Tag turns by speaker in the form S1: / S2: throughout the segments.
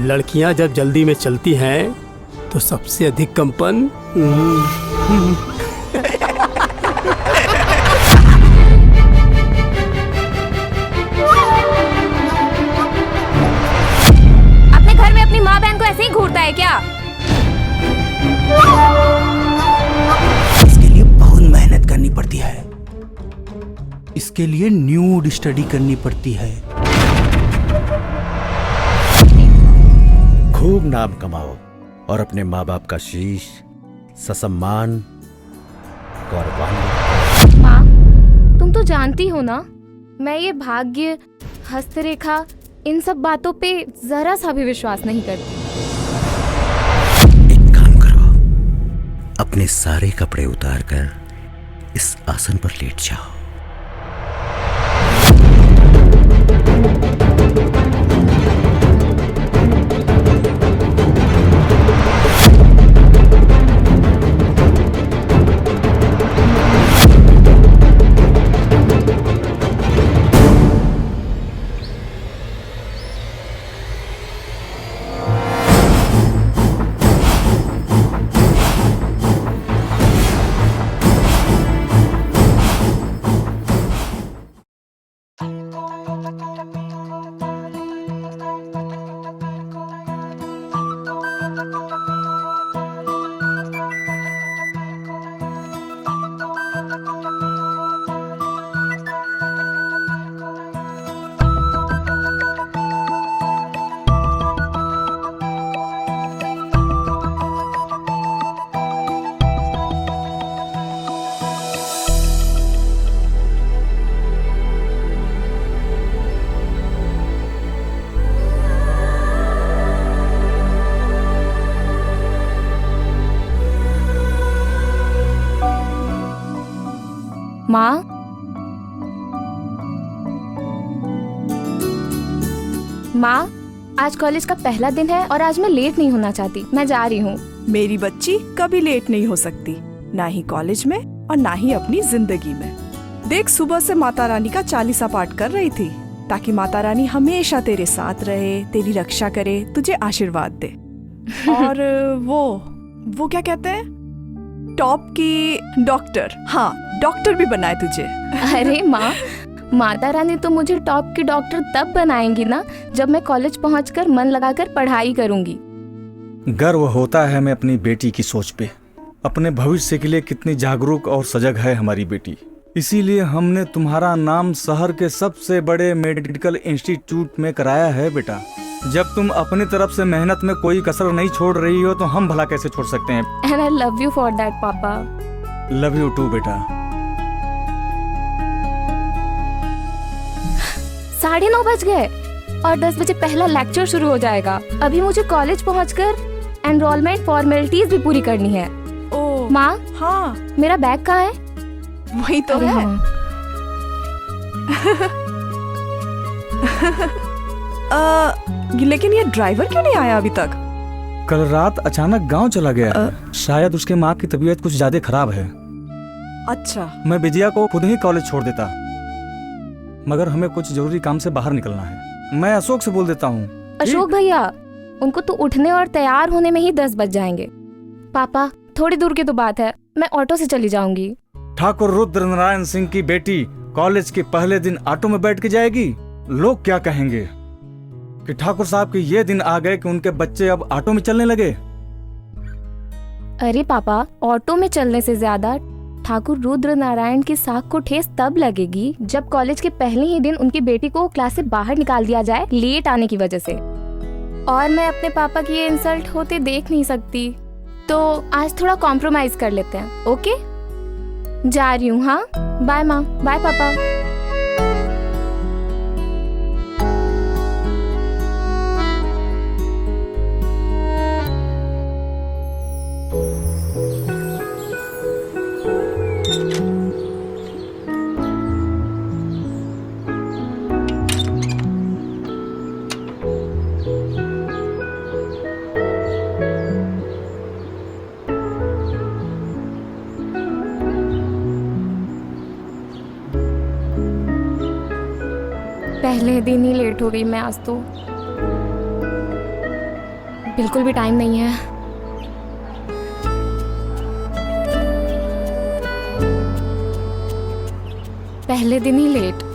S1: लड़कियां जब जल्दी में चलती हैं तो सबसे अधिक कंपन
S2: अपने घर में अपनी माँ बहन को ऐसे ही घूरता है क्या?
S3: इसके लिए बहुत मेहनत करनी पड़ती है। इसके लिए न्यूड स्टडी करनी पड़ती है।
S4: खूब नाम कमाओ और अपने माँ बाप का शीश ससम्मान गौरवान्वित।
S2: माँ, तुम तो जानती हो ना, मैं ये भाग्य, हस्तरेखा, इन सब बातों पे जरा सा भी विश्वास नहीं करती।
S4: एक काम करो, अपने सारे कपड़े उतार कर इस आसन पर लेट जाओ।
S2: माँ, माँ, आज कॉलेज का पहला दिन है और आज मैं लेट नहीं होना चाहती। मैं जा रही हूँ।
S5: मेरी बच्ची कभी लेट नहीं हो सकती, ना ही कॉलेज में और ना ही अपनी जिंदगी में। देख, सुबह से माता रानी का चालीसा पाठ कर रही थी ताकि माता रानी हमेशा तेरे साथ रहे, तेरी रक्षा करे, तुझे आशीर्वाद दे। और वो क्या कहते हैं, टॉप की डॉक्टर, हाँ डॉक्टर भी बनाए तुझे।
S2: अरे माँ, माता रानी तो मुझे टॉप की डॉक्टर तब बनाएंगी ना जब मैं कॉलेज पहुंचकर मन लगाकर पढ़ाई करूंगी।
S6: गर्व होता है हमें अपनी बेटी की सोच पे। अपने भविष्य के लिए कितनी जागरूक और सजग है हमारी बेटी। इसीलिए हमने तुम्हारा नाम शहर के सबसे बड़े मेडिकल इंस्टीट्यूट में कराया है बेटा। जब तुम अपनी तरफ से मेहनत में कोई कसर नहीं छोड़ रही हो तो हम भला कैसे छोड़ सकते हैं।
S2: And I love you for that पापा।
S6: लव यू टू बेटा।
S2: 9:30 बज गए और 10 बजे पहला लेक्चर शुरू हो जाएगा। अभी मुझे कॉलेज पहुंचकर एनरोलमेंट फॉर्मेलिटीज भी पूरी करनी है।
S5: ओ
S2: माँ,
S5: हाँ,
S2: मेरा बैग कहाँ है?
S5: वही तो
S2: अरे
S5: है।
S2: हाँ।
S5: लेकिन ये ड्राइवर क्यों नहीं आया अभी तक?
S6: कल रात अचानक गांव चला गया। शायद उसके माँ की तबीयत कुछ ज्यादा खराब है।
S5: अच्छा,
S6: मैं विजया को खुद ही कॉलेज छोड़ देता, मगर हमें कुछ जरूरी काम से बाहर निकलना है। मैं अशोक से बोल देता हूँ।
S2: अशोक भैया, उनको तो उठने और तैयार होने में ही 10 बज जाएंगे। पापा, थोड़ी दूर की तो बात है, मैं ऑटो से चली जाऊंगी।
S6: ठाकुर रुद्र नारायण सिंह की बेटी कॉलेज के पहले दिन ऑटो में बैठ के जाएगी। लोग क्या कहेंगे कि ठाकुर साहब के ये दिन आ गए कि उनके बच्चे अब ऑटो में चलने लगे।
S2: अरे पापा, ऑटो में चलने से ज्यादा ठाकुर रुद्र नारायण की साख को ठेस तब लगेगी जब कॉलेज के पहले ही दिन उनकी बेटी को क्लास से बाहर निकाल दिया जाए लेट आने की वजह से। और मैं अपने पापा की ये इंसल्ट होते देख नहीं सकती, तो आज थोड़ा कॉम्प्रोमाइज कर लेते हैं। ओके, जा रही हूँ। हाँ, बाय माँ, बाय पापा। पहले दिन ही लेट हो गई मैं आज तो। बिल्कुल भी टाइम नहीं है। पहले दिन ही लेट।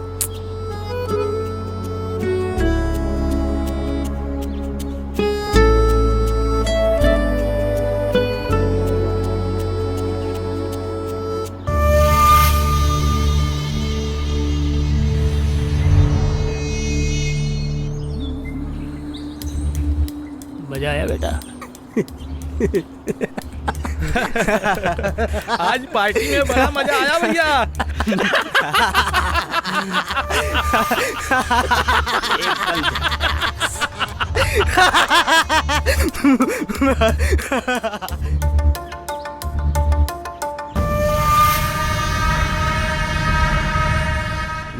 S1: मजा आया बेटा?
S7: आज पार्टी में बड़ा मजा आया भैया।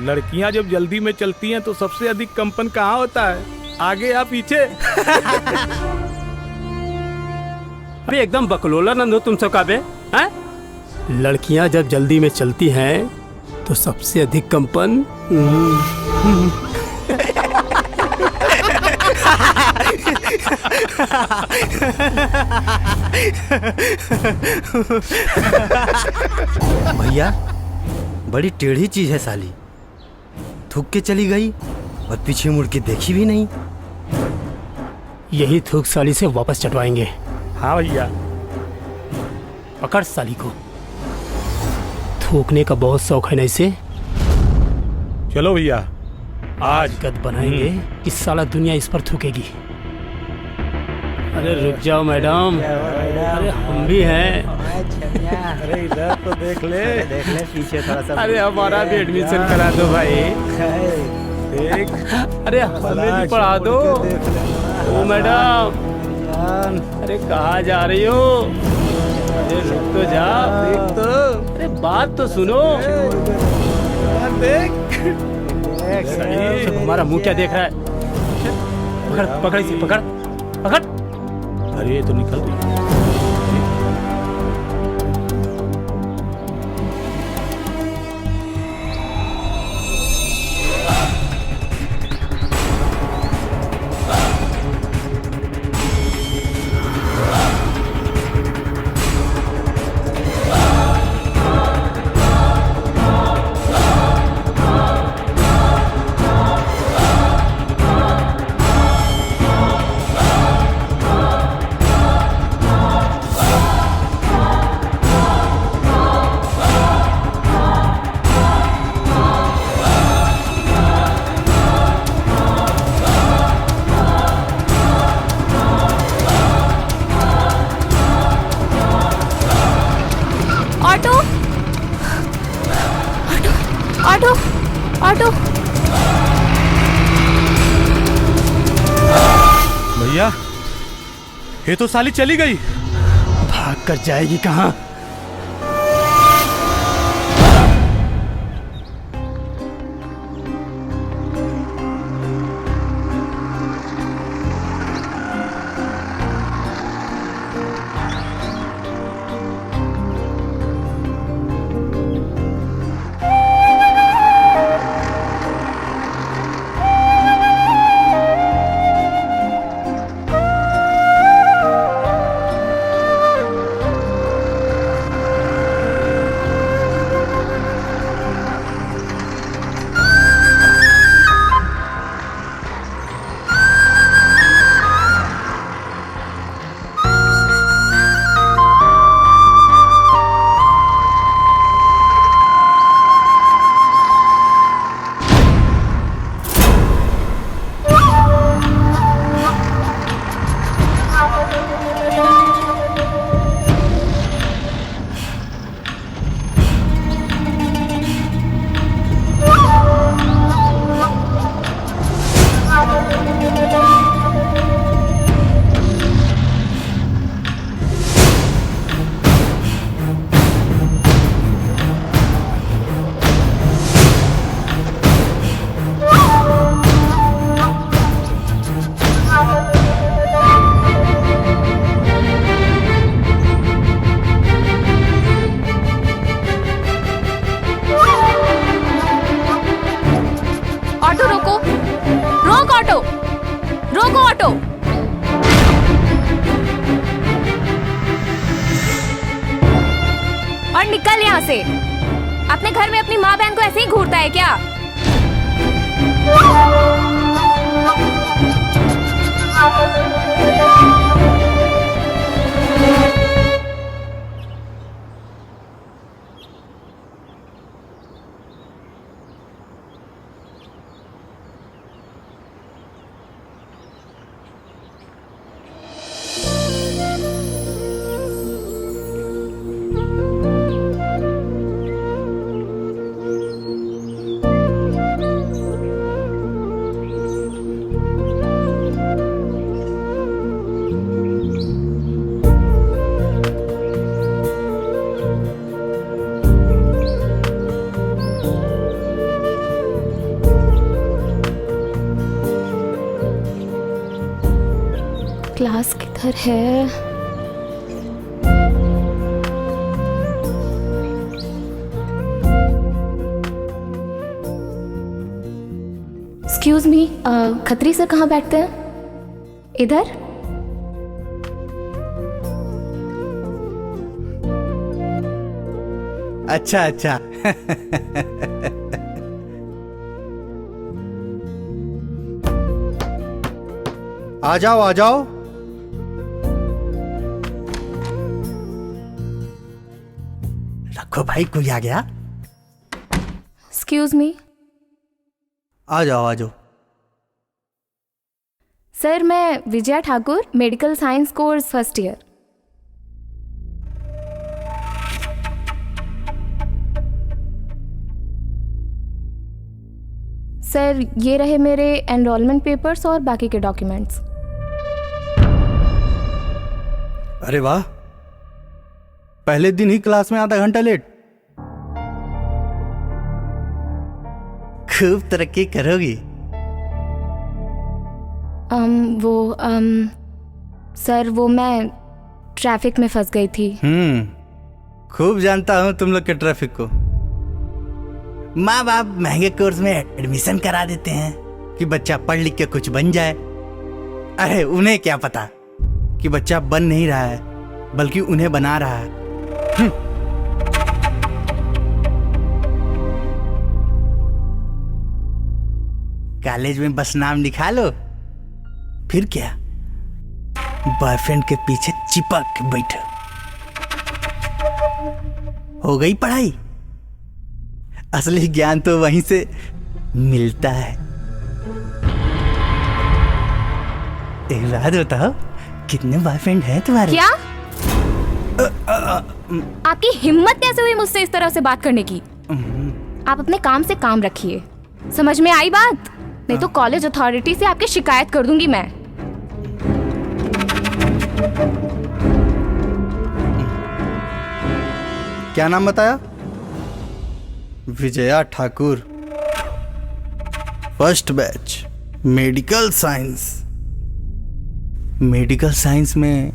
S7: लड़कियां जब जल्दी में चलती हैं तो सबसे अधिक कंपन कहाँ होता है, आगे या पीछे?
S1: अरे एकदम बकलोला नंद हो तुम सबका बे, हैं? लड़कियां जब जल्दी में चलती हैं तो सबसे अधिक कंपन
S8: भैया बड़ी टेढ़ी चीज है साली, थूक के चली गई और पीछे मुड़ के देखी भी नहीं।
S1: यही थूक साली से वापस चटवाएंगे।
S7: हाँ भैया।
S1: पकड़ साली को, थूकने का बहुत शौक है ना इसे।
S7: चलो भैया,
S1: आज गद बनाएंगे कि साला दुनिया इस पर थूकेगी। अरे रुक जाओ मैडम, अरे हम भी हैं।
S7: अरे इधर तो देख ले
S8: पीछे थोड़ा सा।
S1: अरे हमारा भी एडमिशन करा दो भाई।
S7: देख,
S1: अरे हमें भी पढ़ा दो। ओ मैडम, अरे कहाँ जा रही हो? अरे रुक तो जा, देख तो, अरे बात तो सुनो।
S7: देख
S1: सही, हमारा मुंह क्या देख रहा है? पकड़ पकड़ इसे, पकड़ पकड़। अरे ये तो निकल रही।
S2: Auto auto auto.
S7: भैया, ये तो साली चली गई।
S1: भाग कर जाएगी कहाँ?
S2: और निकल यहाँ से। अपने घर में अपनी माँ बहन को ऐसे ही घूरता है क्या? क्लास किधर है? एक्सक्यूज मी, खत्री सर कहाँ बैठते हैं? इधर?
S3: अच्छा अच्छा। आ जाओ आ जाओ। रखो भाई, कोई आ गया?
S2: एक्सक्यूज मी
S3: आ जाओ आ जाओ।
S2: सर, मैं Vijaya Thakur, medical science course first year. Sir, ये रहे मेरे एनरोलमेंट पेपर्स और बाकी के डॉक्यूमेंट्स।
S3: अरे वाह, पहले दिन ही क्लास में आधा घंटा लेट। खूब तरक्की करोगी।
S2: सर, वो मैं ट्रैफिक में फंस गई थी।
S3: खूब जानता हूं तुम लोग के ट्रैफिक को। माँ बाप महंगे कोर्स में एडमिशन करा देते हैं कि बच्चा पढ़ लिख के कुछ बन जाए। अरे उन्हें क्या पता कि बच्चा बन नहीं रहा है, बल्कि उन्हें बना रहा है। कॉलेज में बस नाम लिखा लो, फिर क्या, बॉयफ्रेंड के पीछे चिपक के बैठो। हो गई पढ़ाई। असली ज्ञान तो वहीं से मिलता है। एक बात बताओ, कितने बॉयफ्रेंड हैं तुम्हारे?
S2: क्या? आपकी हिम्मत कैसे हुई मुझसे इस तरह से बात करने की? आप अपने काम से काम रखिए, समझ में आई बात? नहीं तो कॉलेज अथॉरिटी से आपकी शिकायत कर दूंगी मैं।
S3: क्या नाम बताया? Vijaya Thakur, first batch, medical science. Medical science में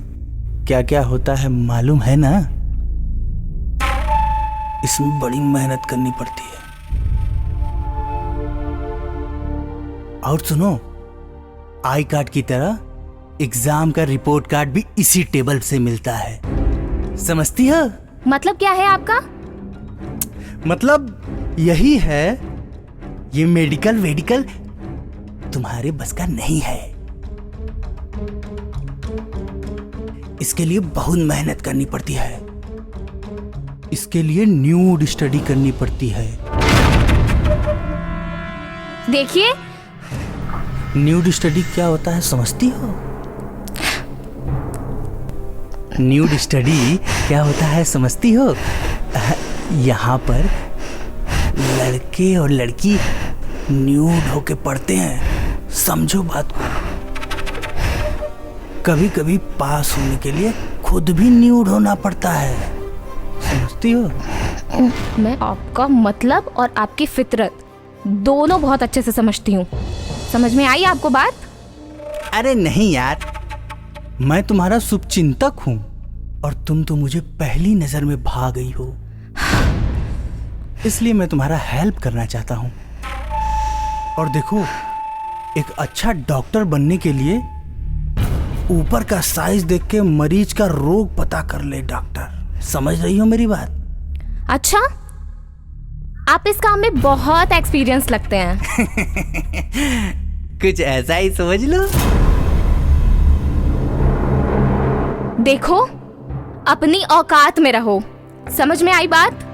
S3: क्या क्या होता है मालूम है ना? इसमें बड़ी मेहनत करनी पड़ती है। और सुनो, आई कार्ड की तरह एग्जाम का रिपोर्ट कार्ड भी इसी टेबल से मिलता है। समझती हो?
S2: मतलब क्या है आपका?
S3: मतलब यही है, ये मेडिकल तुम्हारे बस का नहीं है। इसके लिए बहुत मेहनत करनी पड़ती है। इसके लिए न्यूड स्टडी करनी पड़ती है।
S2: देखिए,
S3: न्यूड स्टडी क्या होता है समझती हो? न्यूड स्टडी क्या होता है समझती हो? यहाँ पर लड़के और लड़की न्यूड होके पढ़ते हैं। समझो बात को। कभी कभी पास होने के लिए खुद भी न्यूड होना पड़ता है। समझती हो?
S2: मैं आपका मतलब और आपकी फितरत दोनों बहुत अच्छे से समझती हूँ। समझ में आई आपको बात?
S3: अरे नहीं यार, मैं तुम्हारा शुभचिंतक हूँ और तुम तो मुझे पहली नजर में भा गई हो। इसलिए मैं तुम्हारा हेल्प करना चाहता हूँ। और देखो, एक अच्छा डॉक्टर बनने के लिए ऊपर का साइज देख के मरीज का रोग पता कर ले डॉक्टर। समझ रही हो मेरी बात?
S2: अच्छा, आप इस काम में बहुत एक्सपीरियंस लगते हैं।
S3: कुछ ऐसा ही समझ लो।
S2: देखो, अपनी औकात में रहो, समझ में आई बात?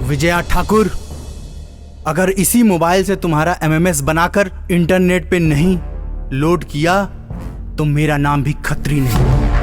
S3: विजया ठाकुर, अगर इसी मोबाइल से तुम्हारा MMS बनाकर इंटरनेट पे नहीं लोड किया तो मेरा नाम भी खत्री नहीं।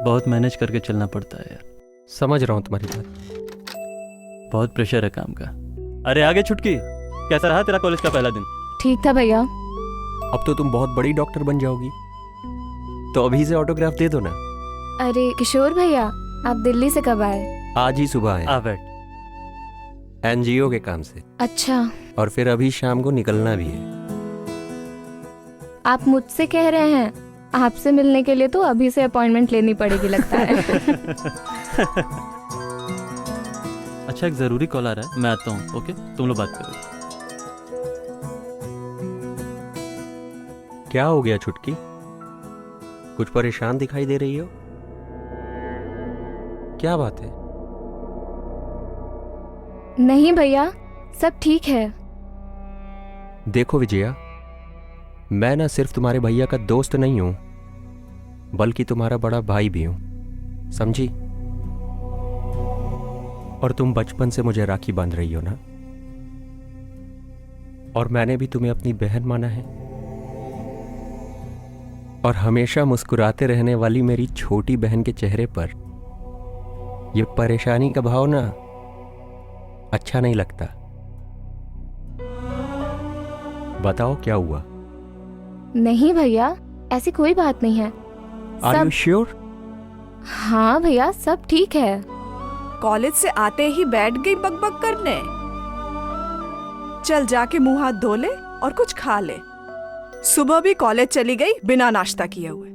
S9: बहुत मैनेज करके चलना पड़ता है यार।
S10: समझ रहा हूँ तुम्हारी बात।
S9: बहुत प्रेशर है काम का। अरे आगे छुटकी, कैसा रहा तेरा कॉलेज का पहला दिन?
S2: ठीक था भैया।
S10: अब तो तुम बहुत बड़ी डॉक्टर बन जाओगी, तो अभी से ऑटोग्राफ दे दो ना।
S2: अरे किशोर भैया, आप दिल्ली से कब आए?
S10: आज ही सुबह आए।
S9: आ बैठ।
S10: NGO के काम से।
S2: अच्छा।
S10: और फिर अभी शाम को निकलना भी है।
S2: आप मुझसे कह रहे हैं? आपसे मिलने के लिए तो अभी से अपॉइंटमेंट लेनी पड़ेगी लगता है।
S9: अच्छा, एक जरूरी कॉल आ रहा है, मैं आता हूँ। ओके, तुम लोग बात करो।
S10: क्या हो गया छुटकी? कुछ परेशान दिखाई दे रही हो? क्या बात है?
S2: नहीं भैया, सब ठीक है।
S10: देखो विजया, मैं ना सिर्फ तुम्हारे भैया का दोस्त नहीं हूं, बल्कि तुम्हारा बड़ा भाई भी हूं, समझी? और तुम बचपन से मुझे राखी बांध रही हो ना, और मैंने भी तुम्हें अपनी बहन माना है। और हमेशा मुस्कुराते रहने वाली मेरी छोटी बहन के चेहरे पर यह परेशानी का भाव ना अच्छा नहीं लगता। बताओ क्या हुआ?
S2: नहीं भैया, ऐसी कोई बात नहीं है।
S10: Are you sure?
S2: हाँ भैया, सब ठीक है।
S5: कॉलेज से आते ही बैठ गई बकबक करने। चल जाके मुंह हाथ धो ले और कुछ खा ले। सुबह भी कॉलेज चली गई बिना नाश्ता किए हुए।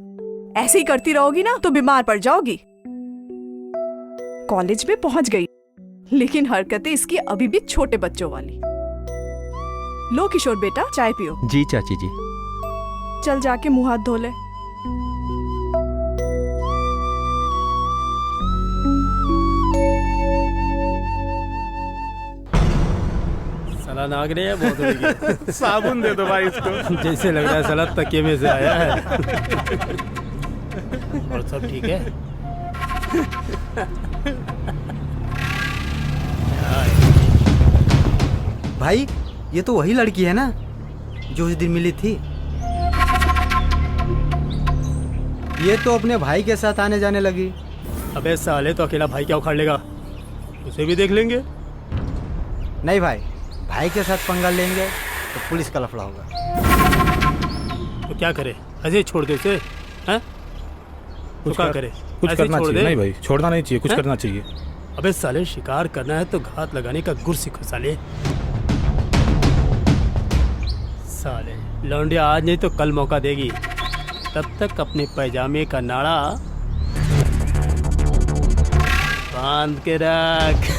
S5: ऐसे ही करती रहोगी ना तो बीमार पड़ जाओगी। कॉलेज में पहुंच गई, लेकिन हरकतें इसकी अभी भी छोटे बच्चों वाली। लो किशोर बेटा, चाय पियो।
S10: जी चाची जी।
S5: चल जाके मुंह हाथ धो ले।
S1: साला नाग रही है बहुत होगी।
S7: साबुन दे दो भाई इसको।
S1: जैसे लग रहा है साला तकिए में से आया है। और सब ठीक है?
S8: भाई ये तो वही लड़की है ना जो उस दिन मिली थी। ये तो अपने भाई के साथ आने जाने लगी।
S1: अबे साले, तो अकेला भाई क्या उखाड़ लेगा? उसे भी देख लेंगे।
S8: नहीं भाई, भाई के साथ पंगा लेंगे तो पुलिस का लफड़ा होगा।
S1: तो क्या करे? ऐसे ही छोड़ दे उसे? हैं? तो क्या करे?
S7: कुछ
S1: ऐसे ही
S7: करना
S1: छोड़
S7: चाहिए।
S1: दे?
S7: नहीं भाई, छोड़ना नहीं चाहिए, कुछ
S1: हैं?
S7: करना चाहिए।
S1: अबे साले, शिकार करना है तो घात लगाने का गुर सीखो साले। साले लौंडिया आज नहीं तो कल मौका देगी। तब तक अपने पैजामे का नाड़ा बांध के रख।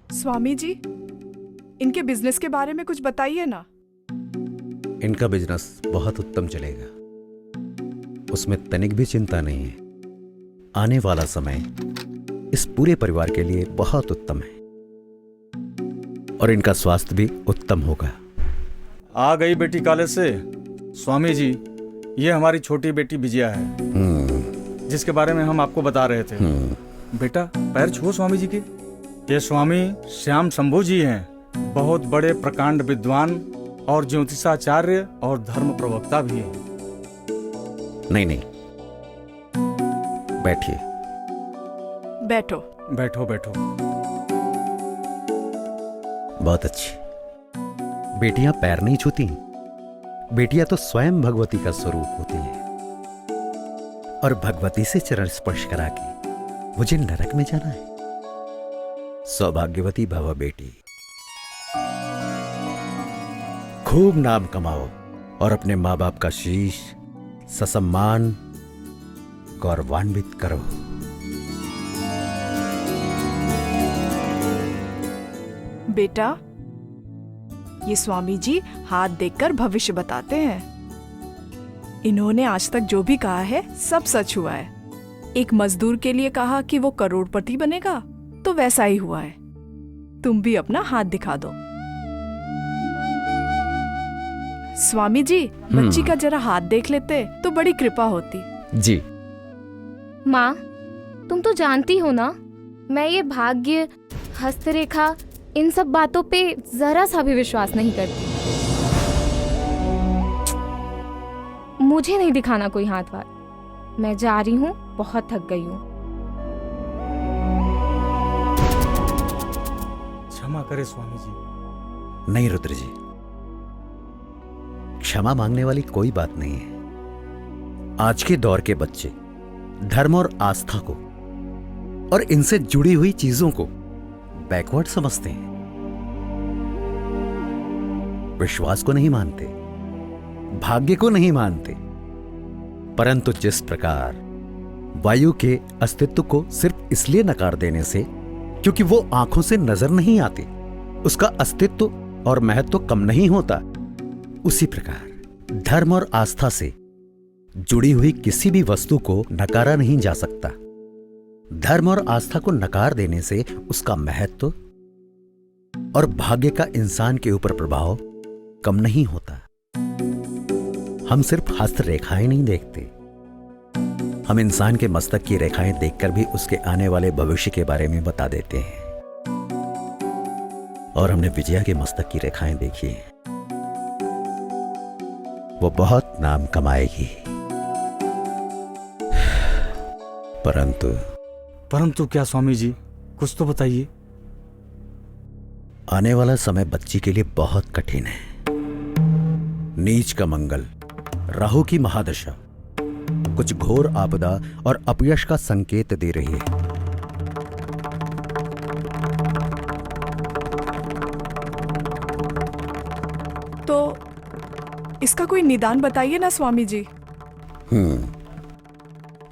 S5: स्वामी जी, इनके बिजनेस के बारे में कुछ बताइए ना।
S4: इनका बिजनेस बहुत उत्तम चलेगा, उसमें तनिक भी चिंता नहीं है। आने वाला समय इस पूरे परिवार के लिए बहुत उत्तम है और इनका स्वास्थ्य भी उत्तम होगा।
S6: आ गई बेटी कॉलेज से। स्वामी जी, ये हमारी छोटी बेटी विजया है, जिसके बारे में हम आपको बता रहे थे। बेटा पैर छुओ स्वामी जी के। ये स्वामी श्याम शंभू जी हैं, बहुत बड़े प्रकांड विद्वान और ज्योतिषाचार्य और धर्म प्रवक्ता भी हैं।
S4: नहीं नहीं, बैठिए।
S5: बैठो
S6: बैठो बैठो।
S4: बहुत अच्छी। बेटियां पैर नहीं छूती, बेटियां तो स्वयं भगवती का स्वरूप होती हैं और भगवती से चरण स्पर्श करा के मुझे नरक में जाना है। सौभाग्यवती भव बेटी, खूब नाम कमाओ और अपने माँ बाप का शीश ससम्मान गौरवान्वित करो।
S5: बेटा, ये स्वामी जी हाथ देखकर भविष्य बताते हैं। इन्होंने आज तक जो भी कहा है सब सच हुआ है। एक मजदूर के लिए कहा कि वो करोड़पति बनेगा, तो वैसा ही हुआ है। तुम भी अपना हाथ दिखा दो। स्वामी जी, बच्ची का जरा हाथ देख लेते तो बड़ी कृपा होती।
S4: जी।
S2: माँ, तुम तो जानती हो ना, मैं ये भाग्य, हस्तरेखा, इन सब बातों पे जरा सा भी विश्वास नहीं करती। मुझे नहीं दिखाना कोई हाथ वाथ। मैं जा रही हूँ, बहुत थक गई हूँ।
S6: क्षमा करे स्वामी जी।
S4: नहीं रुद्र जी, क्षमा मांगने वाली कोई बात नहीं है। आज के दौर के बच्चे धर्म और आस्था को और इनसे जुड़ी हुई चीजों को बैकवर्ड समझते हैं, विश्वास को नहीं मानते, भाग्य को नहीं मानते। परंतु जिस प्रकार वायु के अस्तित्व को सिर्फ इसलिए नकार देने से क्योंकि वो आंखों से नजर नहीं आती, उसका अस्तित्व और महत्व कम नहीं होता, उसी प्रकार धर्म और आस्था से जुड़ी हुई किसी भी वस्तु को नकारा नहीं जा सकता। धर्म और आस्था को नकार देने से उसका महत्व और भाग्य का इंसान के ऊपर प्रभाव कम नहीं होता। हम सिर्फ हस्त रेखाएं नहीं देखते, हम इंसान के मस्तक की रेखाएं देखकर भी उसके आने वाले भविष्य के बारे में बता देते हैं। और हमने विजया के मस्तक की रेखाएं देखी हैं, वो बहुत नाम कमाएगी।
S6: परंतु क्या स्वामी जी, कुछ तो बताइए।
S4: आने वाला समय बच्ची के लिए बहुत कठिन है। नीच का मंगल, राहु की महादशा कुछ घोर आपदा और अपयश का संकेत दे रही है।
S5: तो इसका कोई निदान बताइए ना स्वामी जी।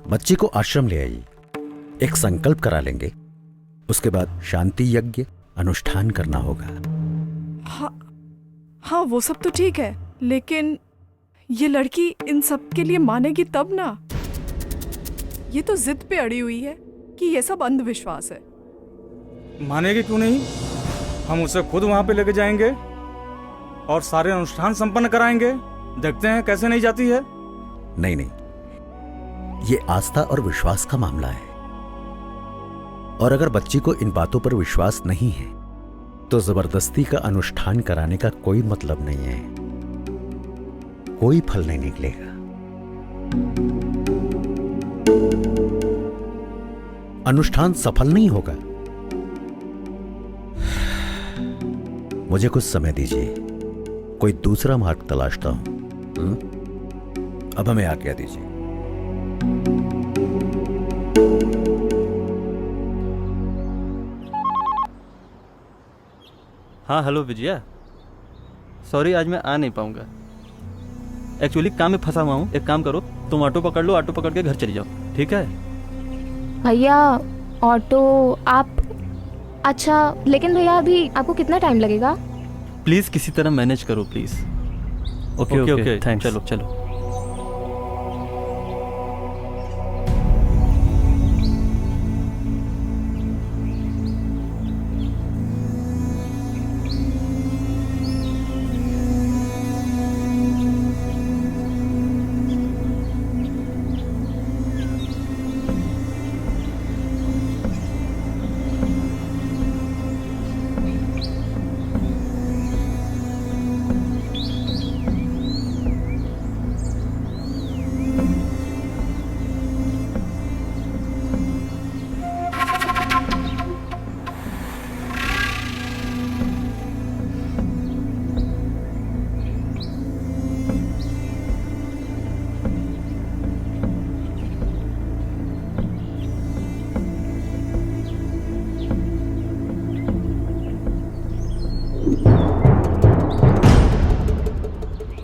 S4: बच्ची को आश्रम ले आइए, एक संकल्प करा लेंगे, उसके बाद शांति यज्ञ अनुष्ठान करना होगा।
S5: हाँ, वो सब तो ठीक है, लेकिन ये लड़की इन सब के लिए मानेगी तब ना। ये तो जिद पे अड़ी हुई है कि ये सब अंधविश्वास है।
S6: मानेगी क्यों नहीं? हम उसे खुद वहां पे लेके जाएंगे और सारे अनुष्ठान संपन्न कराएंगे। देखते हैं कैसे नहीं जाती है।
S4: नहीं नहीं, ये आस्था और विश्वास का मामला है, और अगर बच्ची को इन बातों पर विश्वास नहीं है तो जबरदस्ती का अनुष्ठान कराने का कोई मतलब नहीं है, कोई फल नहीं निकलेगा। अनुष्ठान सफल नहीं होगा। मुझे कुछ समय दीजिए, कोई दूसरा मार्ग तलाशता हूं। अब हमें आज्ञा दीजिए।
S9: हाँ हेलो विजया, सॉरी आज मैं आ नहीं पाऊंगा। एक्चुअली काम में फंसा हुआ हूँ। एक काम करो, तुम ऑटो पकड़ लो, ऑटो पकड़ के घर चली जाओ, ठीक है?
S2: भैया ऑटो आप, अच्छा लेकिन भैया अभी आपको कितना टाइम लगेगा?
S9: प्लीज किसी तरह मैनेज करो प्लीज। Okay okay thanks. चलो चलो।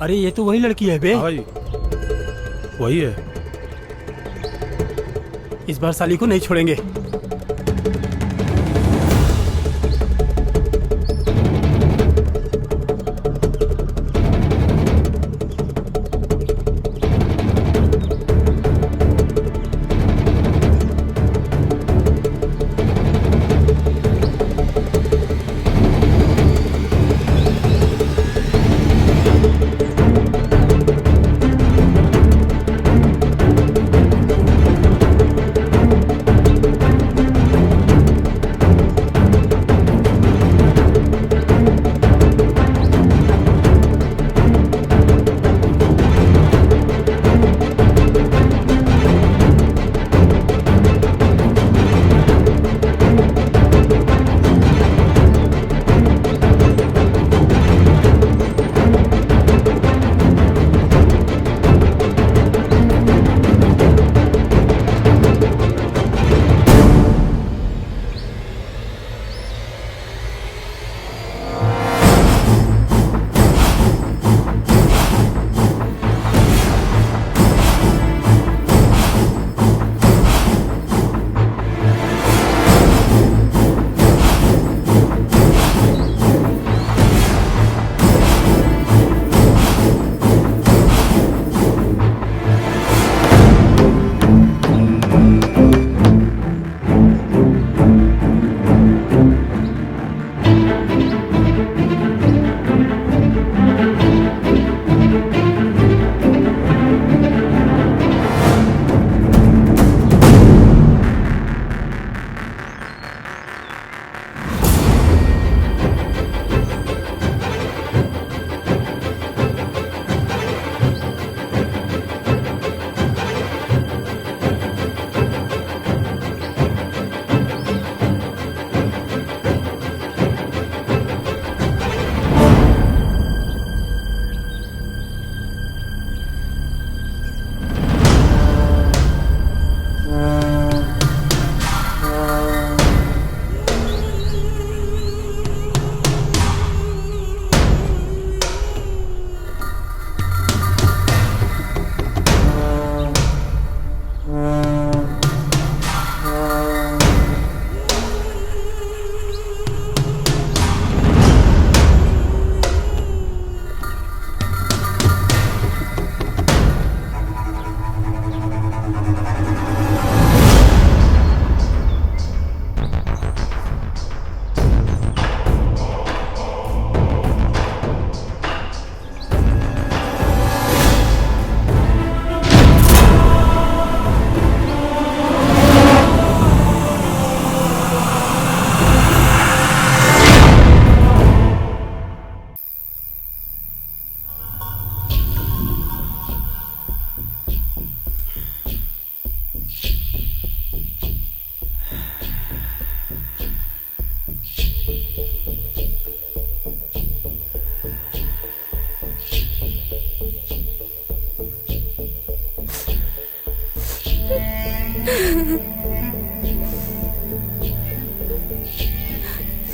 S8: अरे ये तो वही लड़की है बे।
S7: हाँ भाई, वही है।
S8: इस बार साली को नहीं छोड़ेंगे।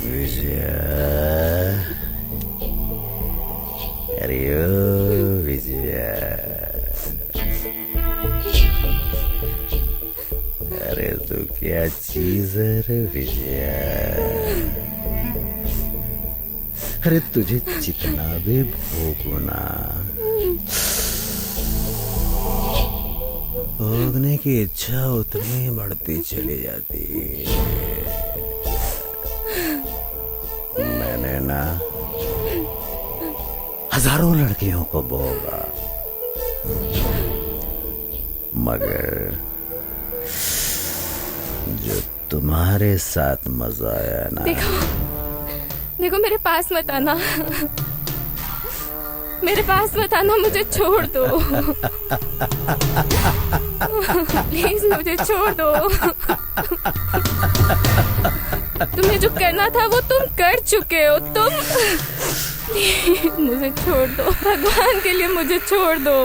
S4: विजया, अरे ओ विजया, अरे तू क्या चीज है रे विजया। अरे तुझे जितना भी भोगना, भोगने की इच्छा उतनी बढ़ती चली जाती है। मैंने ना हजारों लड़कियों को भोगा, मगर जो तुम्हारे साथ मजा आया ना।
S2: देखो मेरे पास मत आना, मेरे पास मत आना, मुझे छोड़ दो प्लीज, मुझे छोड़ दो। तुम्हें जो करना था वो तुम कर चुके हो, तुम मुझे छोड़ दो, भगवान के लिए मुझे छोड़ दो।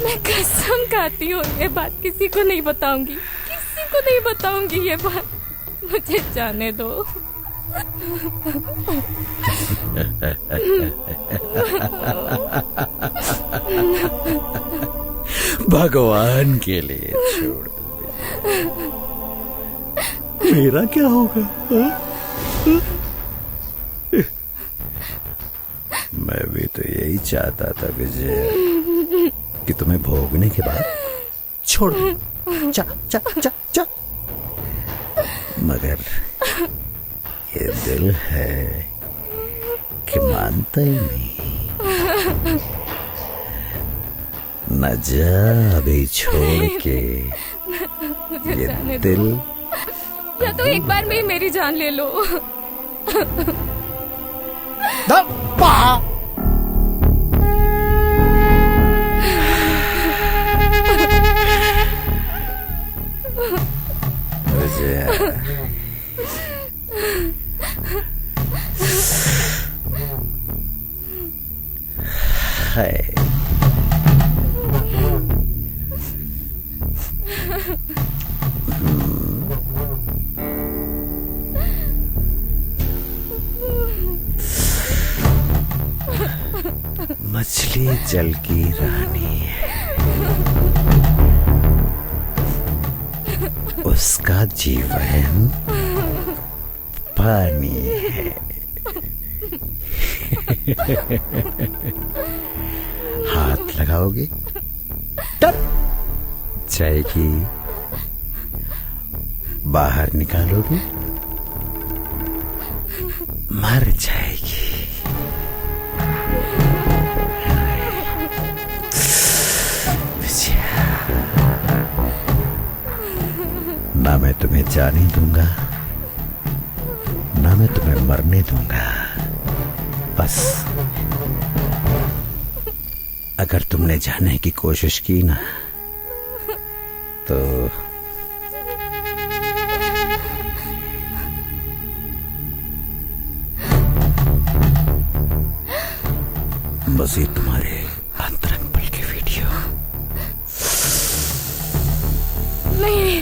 S2: मैं कसम खाती हूँ ये बात किसी को नहीं बताऊंगी, किसी को नहीं बताऊंगी ये बात, मुझे जाने दो।
S4: भगवान के लिए छोड़ दो, मेरा क्या होगा? मैं भी तो यही चाहता था विजय, कि तुम्हें भोगने के बाद छोड़ दो, चा चा चा चा। मगर ये दिल है कि मानता ही नहीं। न जा अभी छोड़ के ये दिल,
S2: या तो एक बार में मेरी जान ले लो।
S4: है मछली जल की रानी है, उसका जीवन पानी है। हाथ लगाओगे टप जाएगी, बाहर निकालोगे मर जाएगी। ना मैं तुम्हें जाने दूंगा, ना मैं तुम्हें मरने दूंगा। बस अगर तुमने जाने की कोशिश की ना, तो बस ये तुम्हारे अंतरंग पल की वीडियो।
S2: नहीं,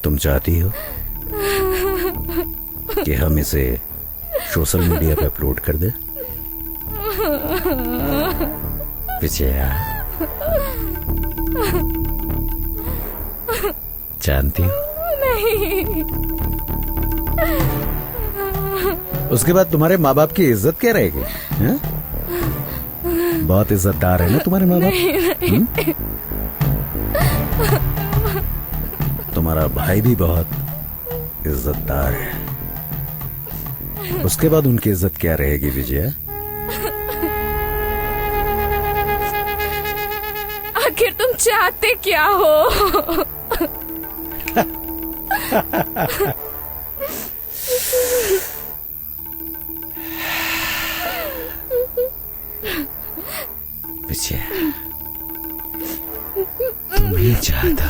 S4: तुम चाहती हो कि हम इसे सोशल मीडिया पे अपलोड कर दें? विजया, जानती हो?
S2: नहीं।
S4: उसके बाद तुम्हारे माँ बाप की इज्जत क्या रहेगी? बहुत इज्जतदार है ना तुम्हारे माँ बाप? तुम्हारा भाई भी बहुत इज्जतदार है। उसके बाद उनकी इज्जत क्या रहेगी विजया?
S2: आखिर तुम चाहते क्या हो?
S4: विजया, तुम्हें चाहता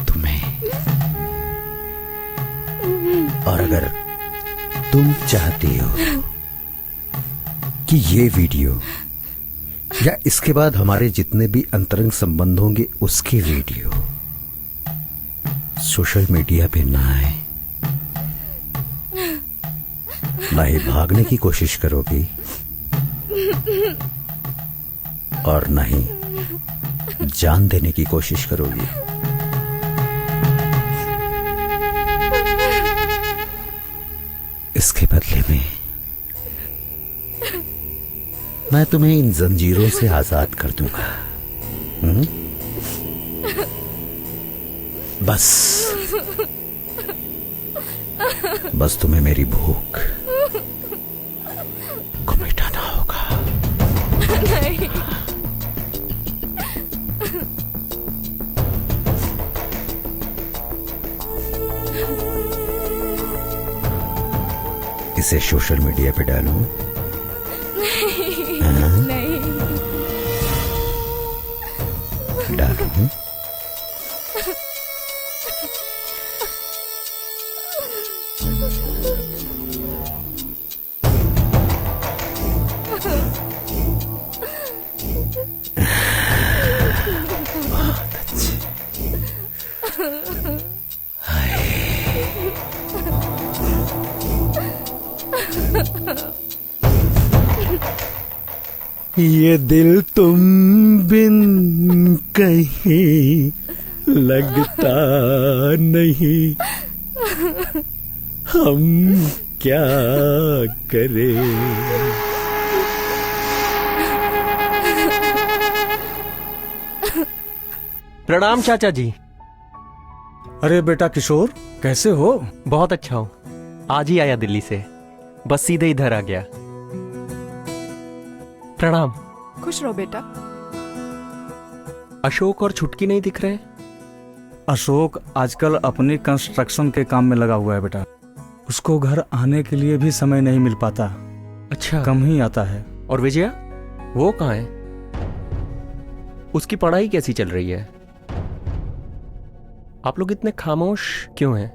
S4: तुम्हें, और अगर तुम चाहती हो कि ये वीडियो या इसके बाद हमारे जितने भी अंतरंग संबंध होंगे उसके वीडियो सोशल मीडिया पे ना आए, ना ही भागने की कोशिश करोगी और ना ही जान देने की कोशिश करोगी, इसके बदले में मैं तुम्हें इन जंजीरों से आजाद कर दूंगा। बस तुम्हें मेरी भूख को मिटाना होगा।
S2: नहीं।
S4: इसे सोशल मीडिया पे डालूं?
S2: नहीं।
S4: डालूं? बहुत अच्छे। ये दिल तुम बिन कहीं लगता नहीं, हम क्या करें।
S10: प्रणाम चाचा जी।
S6: अरे बेटा किशोर, कैसे हो?
S10: बहुत अच्छा हूँ, आज ही आया दिल्ली से, बस सीधे इधर आ गया। प्रणाम।
S5: खुश रहो बेटा।
S10: अशोक और छुटकी नहीं दिख रहे?
S6: अशोक आजकल अपनी कंस्ट्रक्शन के काम में लगा हुआ है बेटा, उसको घर आने के लिए भी समय नहीं मिल पाता।
S10: अच्छा,
S6: कम ही आता है।
S10: और विजया, वो कहाँ है? उसकी पढ़ाई कैसी चल रही है? आप लोग इतने खामोश क्यों हैं?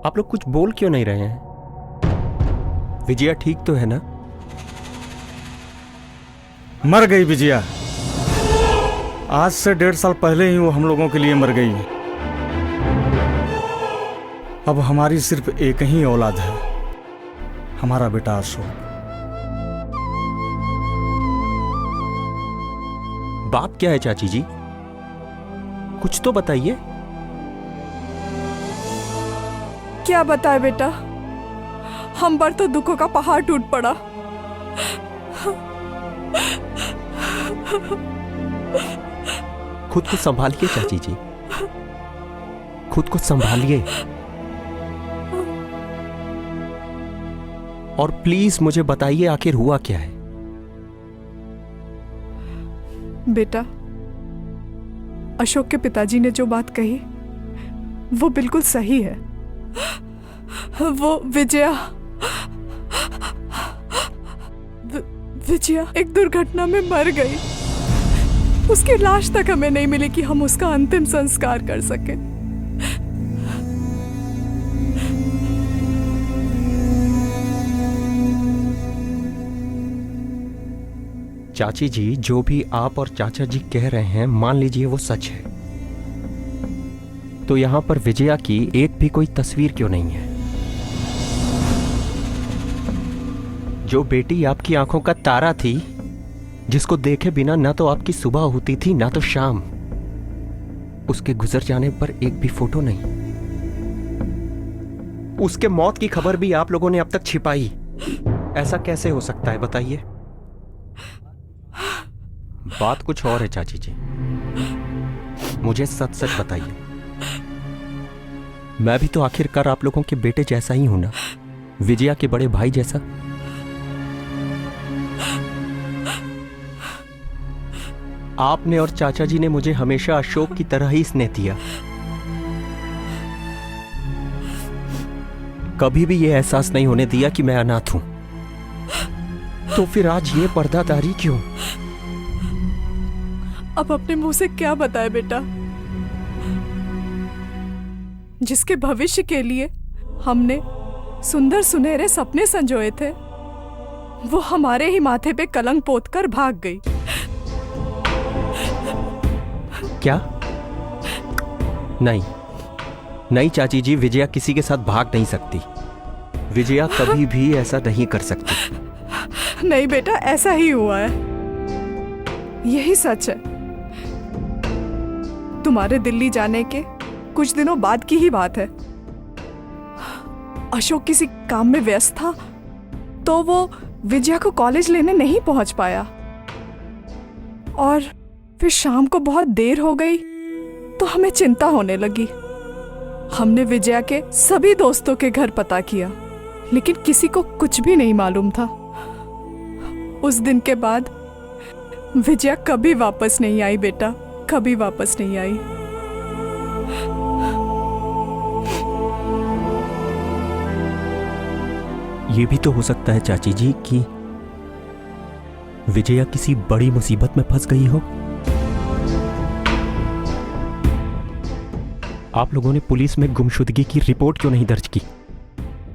S10: आप लोग कुछ बोल क्यों नहीं रहे हैं? विजया ठीक तो है ना?
S6: मर गई विजया। आज से 1.5 साल पहले ही वो हम लोगों के लिए मर गई। अब हमारी सिर्फ एक ही औलाद है, हमारा बेटा अशोक।
S10: बात क्या है चाची जी? कुछ तो बताइए।
S5: क्या बताए बेटा, हम पर तो दुखों का पहाड़ टूट पड़ा।
S10: खुद को संभालिए चाची जी, खुद को संभालिए। और प्लीज मुझे बताइए आखिर हुआ क्या है।
S5: बेटा, अशोक के पिताजी ने जो बात कही वो बिल्कुल सही है। वो विजया एक दुर्घटना में मर गई। उसकी लाश तक हमें नहीं मिली कि हम उसका अंतिम संस्कार कर सकें।
S10: चाची जी, जो भी आप और चाचा जी कह रहे हैं, मान लीजिए वो सच है, तो यहां पर विजया की एक भी कोई तस्वीर क्यों नहीं है? जो बेटी आपकी आंखों का तारा थी, जिसको देखे बिना ना तो आपकी सुबह होती थी ना तो शाम, उसके गुजर जाने पर एक भी फोटो नहीं। उसके मौत की खबर भी आप लोगों ने अब तक छिपाई। ऐसा कैसे हो सकता है बताइए? बात कुछ और है चाची जी, मुझे सच सच बताइए। मैं भी तो आखिरकार आप लोगों के बेटे जैसा ही हूं ना, विजया के बड़े भाई जैसा। आपने और चाचा जी ने मुझे हमेशा अशोक की तरह ही स्नेह दिया। कभी भी यह एहसास नहीं होने दिया कि मैं अनाथ हूं। तो फिर आज ये पर्दादारी क्यों?
S5: अब अपने मुंह से क्या बताए बेटा? जिसके भविष्य के लिए हमने सुंदर सुनहरे सपने संजोए थे, वो हमारे ही माथे पे कलंक पोतकर भाग गई।
S10: क्या? नहीं नहीं चाची जी, विजया किसी के साथ भाग नहीं सकती। विजया कभी भी ऐसा नहीं कर सकती।
S5: नहीं बेटा, ऐसा ही हुआ है, यही सच है। तुम्हारे दिल्ली जाने के कुछ दिनों बाद की ही बात है। अशोक किसी काम में व्यस्त था, तो वो विजया को कॉलेज लेने नहीं पहुंच पाया, और फिर शाम को बहुत देर हो गई तो हमें चिंता होने लगी। हमने विजया के सभी दोस्तों के घर पता किया, लेकिन किसी को कुछ भी नहीं मालूम था। उस दिन के बाद विजया कभी वापस नहीं आई बेटा, कभी वापस नहीं आई।
S10: ये भी तो हो सकता है चाची जी कि विजया किसी बड़ी मुसीबत में फंस गई हो। आप लोगों ने पुलिस में गुमशुदगी की रिपोर्ट क्यों नहीं दर्ज की?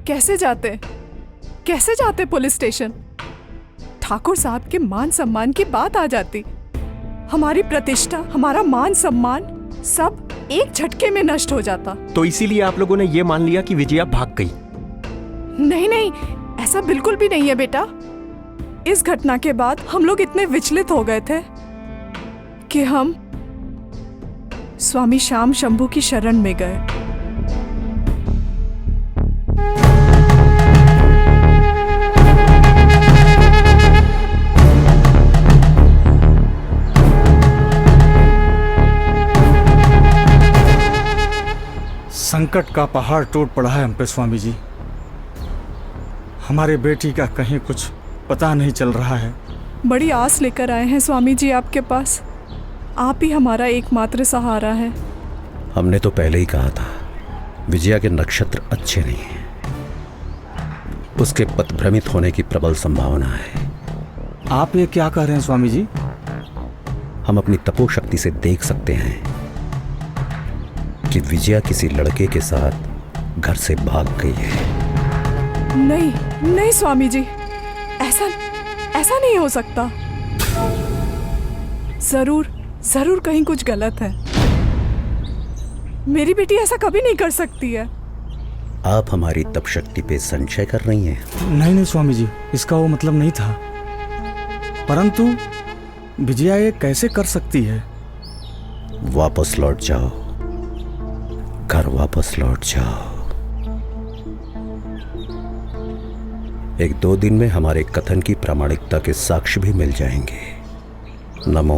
S5: कैसे जाते पुलिस स्टेशन? ठाकुर साहब के मान सम्मान की बात आ जाती। हमारी प्रतिष्ठा, हमारा मान सम्मान सब एक झटके में नष्ट हो जाता।
S10: तो इसीलिए आप लोगों ने यह मान लिया कि विजया भाग गई?
S5: नहीं नहीं, ऐसा बिल्कुल भी नहीं है बेटा। इस घटना के बाद हम लोग इतने विचलित हो गए थे कि हम स्वामी श्याम शंभू की शरण में गए।
S6: संकट का पहाड़ टूट पड़ा है हम पे स्वामी जी। हमारे बेटी का कहीं कुछ पता नहीं चल रहा है।
S5: बड़ी आस लेकर आए हैं स्वामी जी आपके पास। आप ही हमारा एकमात्र सहारा है।
S4: हमने तो पहले ही कहा था, विजया के नक्षत्र अच्छे नहीं हैं। उसके पथभ्रमित होने की प्रबल संभावना है।
S6: आप ये क्या कह रहे हैं स्वामी जी?
S4: हम अपनी तपोशक्ति से देख सकते हैं कि विजया किसी लड़के के साथ घर से भाग गई है।
S5: नहीं नहीं स्वामी जी, ऐसा नहीं हो सकता। जरूर कहीं कुछ गलत है। मेरी बेटी ऐसा कभी नहीं कर सकती है।
S4: आप हमारी तपशक्ति पे संशय कर रही हैं?
S6: नहीं स्वामी जी, इसका वो मतलब नहीं था। परंतु विजया ये कैसे कर सकती है?
S4: वापस लौट जाओ, घर वापस लौट जाओ। 1-2 दिन में हमारे कथन की प्रामाणिकता के साक्ष्य भी मिल जाएंगे। नमो।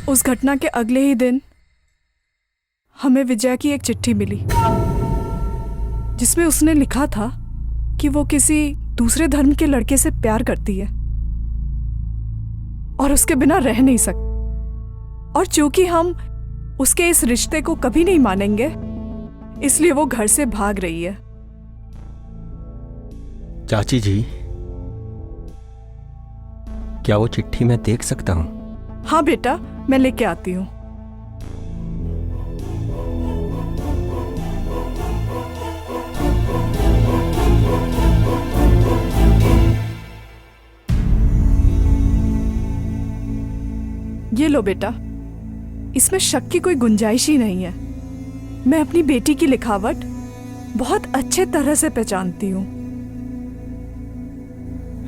S5: उस घटना के अगले ही दिन हमें विजया की एक चिट्ठी मिली, जिसमें उसने लिखा था कि वो किसी दूसरे धर्म के लड़के से प्यार करती है और उसके बिना रह नहीं सकती। और चूंकि हम उसके इस रिश्ते को कभी नहीं मानेंगे, इसलिए वो घर से भाग रही है।
S10: चाची जी, क्या वो चिट्ठी मैं देख सकता हूं?
S5: हाँ बेटा, मैं लेके आती हूँ। ये लो बेटा, इसमें शक की कोई गुंजाइश ही नहीं है। मैं अपनी बेटी की लिखावट बहुत अच्छे तरह से पहचानती हूँ।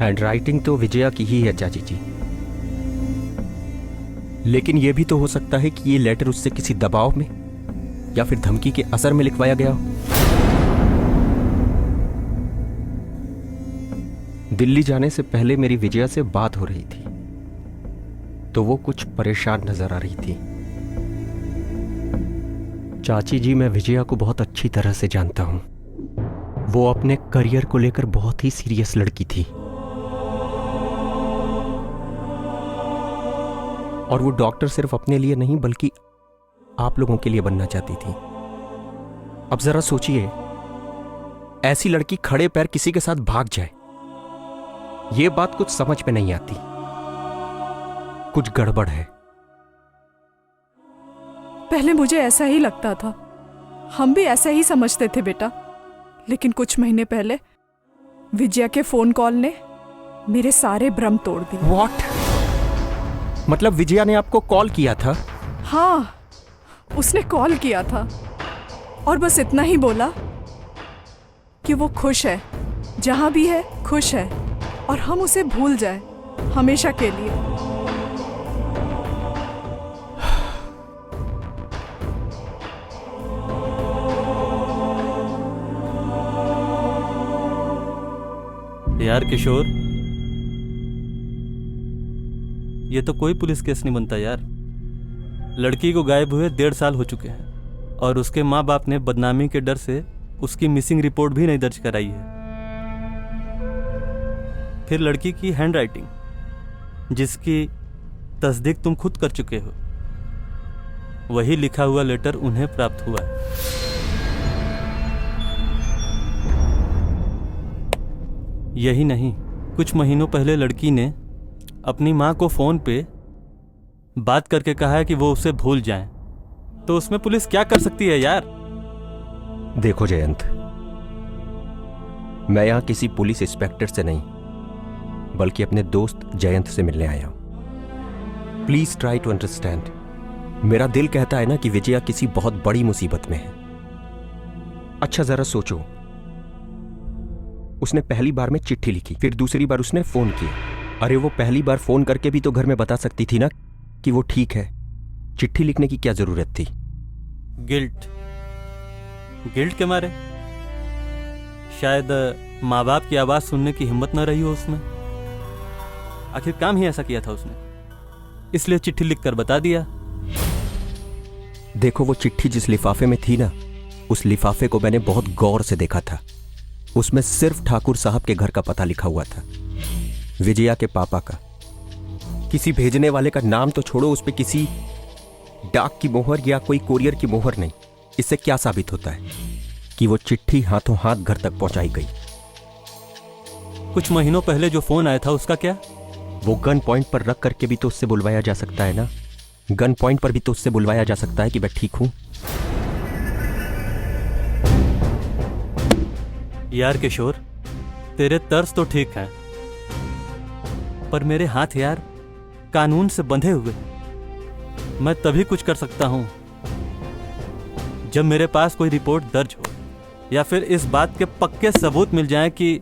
S10: हैंडराइटिंग तो विजया की ही है चाची जी, लेकिन यह भी तो हो सकता है कि ये लेटर उससे किसी दबाव में या फिर धमकी के असर में लिखवाया गया हो। दिल्ली जाने से पहले मेरी विजया से बात हो रही थी, तो वो कुछ परेशान नजर आ रही थी। चाची जी, मैं विजया को बहुत अच्छी तरह से जानता हूं। वो अपने करियर को लेकर बहुत ही सीरियस लड़की थी, और वो डॉक्टर सिर्फ अपने लिए नहीं बल्कि आप लोगों के लिए बनना चाहती थी। अब जरा सोचिए, ऐसी लड़की खड़े पैर किसी के साथ भाग जाए, ये बात कुछ समझ में नहीं आती। कुछ गड़बड़ है।
S5: पहले मुझे ऐसा ही लगता था, हम भी ऐसा ही समझते थे बेटा, लेकिन कुछ महीने पहले विजया के फोन कॉल ने मेरे सारे भ्रम तोड़ दिए।
S10: What? मतलब विजया ने आपको कॉल किया था?
S5: हाँ, उसने कॉल किया था और बस इतना ही बोला कि वो खुश है, जहां भी है खुश है, और हम उसे भूल जाए हमेशा के लिए।
S9: यार किशोर, ये तो कोई पुलिस केस नहीं बनता यार। लड़की को गायब हुए 1.5 साल हो चुके हैं और उसके माँ बाप ने बदनामी के डर से उसकी मिसिंग रिपोर्ट भी नहीं दर्ज कराई है। फिर लड़की की हैंडराइटिंग, जिसकी तस्दीक तुम खुद कर चुके हो, वही लिखा हुआ लेटर उन्हें प्राप्त हुआ है। यही नहीं, कुछ महीनों पहले लड़की ने अपनी माँ को फोन पे बात करके कहा है कि वो उसे भूल जाएं। तो उसमें पुलिस क्या कर सकती है यार?
S10: देखो जयंत, मैं यहां किसी पुलिस इंस्पेक्टर से नहीं बल्कि अपने दोस्त जयंत से मिलने आया हूं। Please try to understand. मेरा दिल कहता है ना कि विजया किसी बहुत बड़ी मुसीबत में है। अच्छा जरा सोचो, उसने पहली बार में चिट्ठी लिखी, फिर दूसरी बार उसने फोन किया। अरे वो पहली बार फोन करके भी तो घर में बता सकती थी ना कि वो ठीक है। चिट्ठी लिखने की क्या जरूरत थी?
S9: गिल्ट के मारे, शायद माँ बाप की आवाज सुनने की हिम्मत न रही हो उसमें। आखिर काम ही ऐसा किया था उसने, इसलिए चिट्ठी लिखकर बता दिया।
S10: देखो, वो चिट्ठी जिस लिफाफे में थी ना, उस लिफाफे को मैंने बहुत गौर से देखा था। उसमें सिर्फ ठाकुर साहब के घर का पता लिखा हुआ था, विजया के पापा का। किसी भेजने वाले का नाम तो छोड़ो, उस पे किसी डाक की मोहर या कोई कोरियर की मोहर नहीं। इससे क्या साबित होता है? कि वो चिट्ठी हाथों हाथ घर तक पहुंचाई गई।
S9: कुछ महीनों पहले जो फोन आया था उसका क्या?
S10: वो गन पॉइंट पर रख करके भी तो उससे बुलवाया जा सकता है ना। गन पॉइंट पर भी तो उससे बुलवाया जा सकता है कि मैं ठीक हूं।
S9: यार किशोर, तेरे तर्स तो ठीक हैं, पर मेरे हाथ यार कानून से बंधे हुए। मैं तभी कुछ कर सकता हूं जब मेरे पास कोई रिपोर्ट दर्ज हो, या फिर इस बात के पक्के सबूत मिल जाएं कि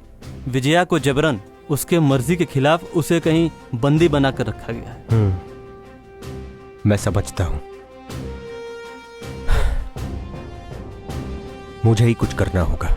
S9: विजया को जबरन उसके मर्जी के खिलाफ उसे कहीं बंदी बनाकर रखा गया है।
S10: मैं समझता हूं, मुझे ही कुछ करना होगा।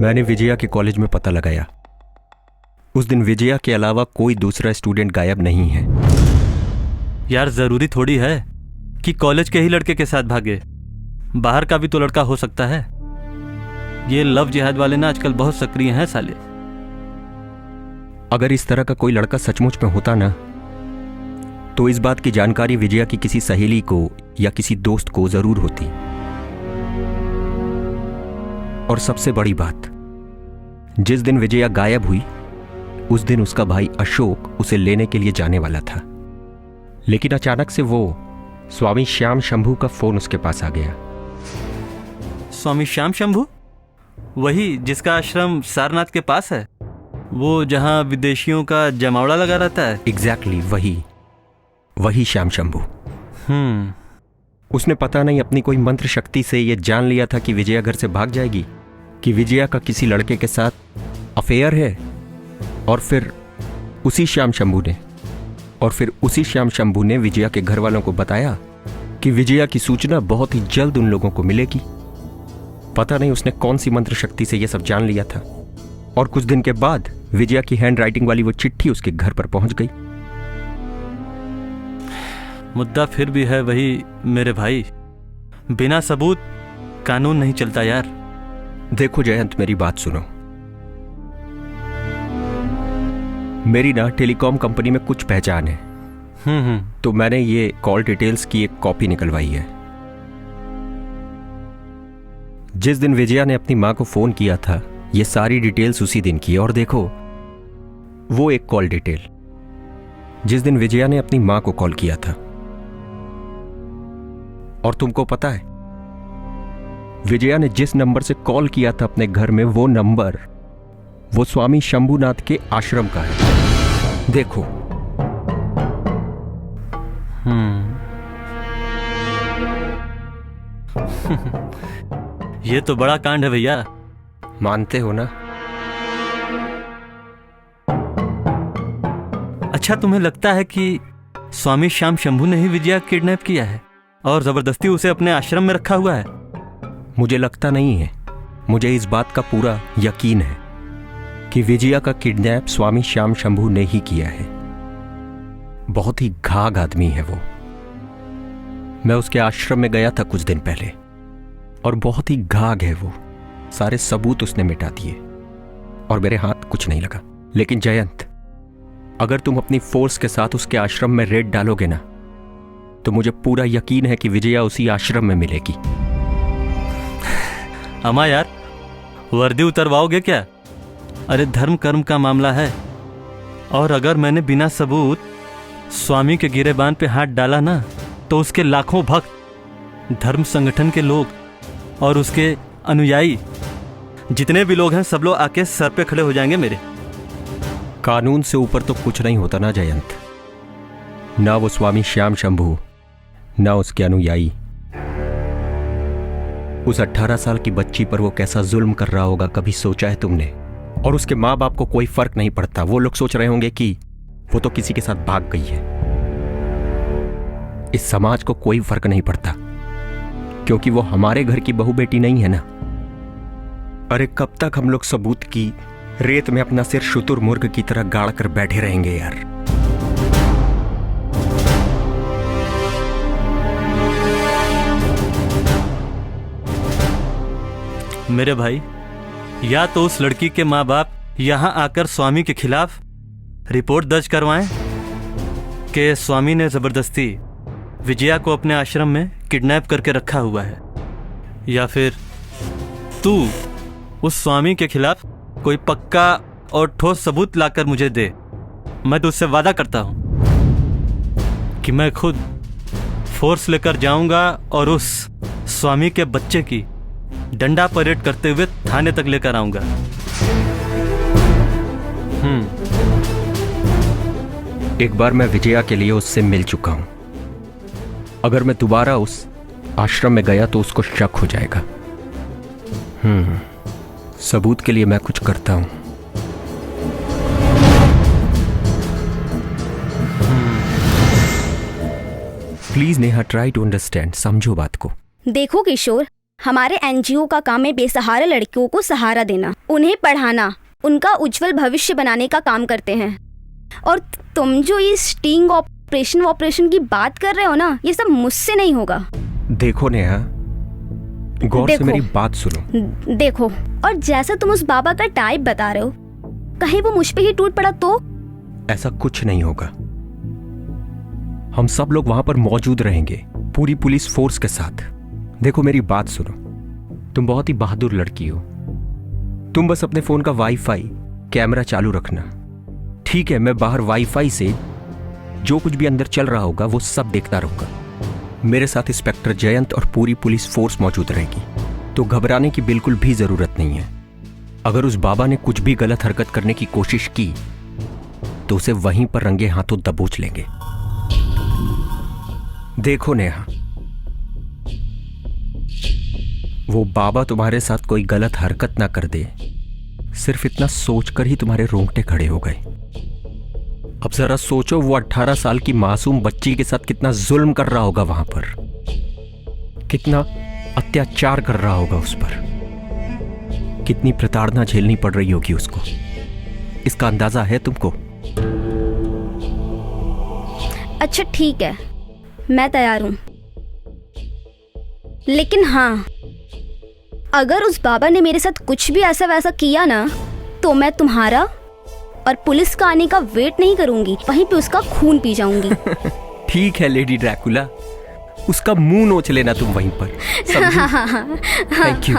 S10: मैंने विजया के कॉलेज में पता लगाया। उस दिन विजया के अलावा कोई दूसरा स्टूडेंट गायब नहीं है।
S9: यार जरूरी थोड़ी है कि कॉलेज के ही लड़के के साथ भागे, बाहर का भी तो लड़का हो सकता है। ये लव जिहाद वाले ना आजकल बहुत सक्रिय हैं साले।
S10: अगर इस तरह का कोई लड़का सचमुच में होता ना, तो इस बात की जानकारी विजया की किसी सहेली को या किसी दोस्त को जरूर होती। और सबसे बड़ी बात, जिस दिन विजया गायब हुई उस दिन उसका भाई अशोक उसे लेने के लिए जाने वाला था, लेकिन अचानक से वो स्वामी श्याम शंभू का फोन उसके पास आ गया।
S9: स्वामी श्याम शंभू? वही जिसका आश्रम सारनाथ के पास है, वो जहां विदेशियों का जमावड़ा लगा रहता है।
S10: एग्जैक्टली वही श्याम शंभू। उसने पता नहीं अपनी कोई मंत्र शक्ति से यह जान लिया था कि विजया घर से भाग जाएगी, कि विजया का किसी लड़के के साथ अफेयर है। और फिर उसी श्याम शंभू ने विजया के घर वालों को बताया कि विजया की सूचना बहुत ही जल्द उन लोगों को मिलेगी। पता नहीं उसने कौन सी मंत्र शक्ति से यह सब जान लिया था। और कुछ दिन के बाद विजया की हैंड राइटिंग वाली वो चिट्ठी उसके घर पर पहुंच गई।
S9: मुद्दा फिर भी है वही मेरे भाई, बिना सबूत कानून नहीं चलता यार।
S10: देखो जयंत, मेरी बात सुनो। मेरी ना टेलीकॉम कंपनी में कुछ पहचान है। तो मैंने ये कॉल डिटेल्स की एक कॉपी निकलवाई है। जिस दिन विजया ने अपनी मां को फोन किया था, ये सारी डिटेल्स उसी दिन की है। और देखो, वो एक कॉल डिटेल जिस दिन विजया ने अपनी मां को कॉल किया था। और तुमको पता है, विजया ने जिस नंबर से कॉल किया था अपने घर में, वो नंबर वो स्वामी शंभूनाथ के आश्रम का है। देखो।
S9: ये तो बड़ा कांड है भैया।
S10: मानते हो ना?
S9: अच्छा, तुम्हें लगता है कि स्वामी श्याम शंभू ने ही विजया किडनैप किया है और जबरदस्ती उसे अपने आश्रम में रखा हुआ है?
S10: मुझे लगता नहीं है, मुझे इस बात का पूरा यकीन है कि विजया का किडनैप स्वामी श्याम शंभू ने ही किया है। बहुत ही घाघ आदमी है वो। मैं उसके आश्रम में गया था कुछ दिन पहले, और बहुत ही घाघ है वो। सारे सबूत उसने मिटा दिए और मेरे हाथ कुछ नहीं लगा। लेकिन जयंत, अगर तुम अपनी फोर्स के साथ उसके आश्रम में रेड डालोगे ना, तो मुझे पूरा यकीन है कि विजया उसी आश्रम में मिलेगी।
S9: अम्मा यार, वर्दी उतरवाओगे क्या? अरे धर्म कर्म का मामला है, और अगर मैंने बिना सबूत स्वामी के गिरेबान पे हाथ डाला ना, तो उसके लाखों भक्त, धर्म संगठन के लोग और उसके अनुयायी जितने भी लोग हैं, सब लोग आके सर पे खड़े हो जाएंगे मेरे।
S10: कानून से ऊपर तो कुछ नहीं होता ना जयंत। ना वो स्वामी श्याम शंभू, ना उसके अनुयायी। उस 18 साल की बच्ची पर वो कैसा जुल्म कर रहा होगा, कभी सोचा है तुमने? और उसके माँ बाप को कोई फर्क नहीं पड़ता। वो लोग सोच रहे होंगे कि वो तो किसी के साथ भाग गई है। इस समाज को कोई फर्क नहीं पड़ता, क्योंकि वो हमारे घर की बहू बेटी नहीं है ना। अरे कब तक हम लोग सबूत की रेत में अपना सिर शुतुरमुर्ग की तरह गाड़ कर बैठे रहेंगे यार?
S9: मेरे भाई, या तो उस लड़की के माँ बाप यहां आकर स्वामी के खिलाफ रिपोर्ट दर्ज करवाएं कि स्वामी ने जबरदस्ती विजया को अपने आश्रम में किडनैप करके रखा हुआ है, या फिर तू उस स्वामी के खिलाफ कोई पक्का और ठोस सबूत लाकर मुझे दे। मैं तुझसे वादा करता हूं कि मैं खुद फोर्स लेकर जाऊंगा और उस स्वामी के बच्चे की डंडा परेड करते हुए थाने तक लेकर आऊंगा।
S10: एक बार मैं विजया के लिए उससे मिल चुका हूं। अगर मैं दोबारा उस आश्रम में गया तो उसको शक हो जाएगा। सबूत के लिए मैं कुछ करता हूं। Please Neha, try to understand. समझो बात को।
S11: देखो किशोर, हमारे एनजीओ का काम है बेसहारा लड़कियों को सहारा देना, उन्हें पढ़ाना, उनका उज्जवल भविष्य बनाने का काम करते हैं। और तुम जो ये स्टिंग ऑपरेशन की बात कर रहे हो ना, ये सब मुझसे नहीं होगा।
S10: देखो नेहा, गौर से मेरी बात सुनो।
S11: देखो, और जैसा तुम उस बाबा का टाइप बता रहे हो, कहीं वो मुझ पे ही टूट पड़ा तो?
S10: ऐसा कुछ नहीं होगा। हम सब लोग वहां पर मौजूद रहेंगे, पूरी पुलिस फोर्स के साथ। देखो मेरी बात सुनो, तुम बहुत ही बहादुर लड़की हो। तुम बस अपने फोन का वाईफाई कैमरा चालू रखना, ठीक है? मैं बाहर वाईफाई से जो कुछ भी अंदर चल रहा होगा वो सब देखता रहूंगा। मेरे साथ इंस्पेक्टर जयंत और पूरी पुलिस फोर्स मौजूद रहेगी, तो घबराने की बिल्कुल भी जरूरत नहीं है। अगर उस बाबा ने कुछ भी गलत हरकत करने की कोशिश की तो उसे वहीं पर रंगे हाथों दबोच लेंगे। देखो नेहा, वो बाबा तुम्हारे साथ कोई गलत हरकत ना कर दे, सिर्फ इतना सोचकर ही तुम्हारे रोंगटे खड़े हो गए। अब जरा सोचो, वो 18 साल की मासूम बच्ची के साथ कितना जुल्म कर रहा होगा वहां पर, कितना अत्याचार कर रहा होगा उस पर, कितनी प्रताड़ना झेलनी पड़ रही होगी उसको। इसका अंदाजा है तुमको?
S11: अच्छा ठीक है, मैं तैयार हूं, लेकिन हाँ, अगर उस बाबा ने मेरे साथ कुछ भी ऐसा वैसा किया ना, तो मैं तुम्हारा और पुलिस का आने का वेट नहीं करूंगी, वहीं पे उसका खून पी जाऊंगी।
S10: ठीक है लेडी ड्रैकुला, उसका मुंह नोच लेना तुम वहीं पर, समझी? Thank you.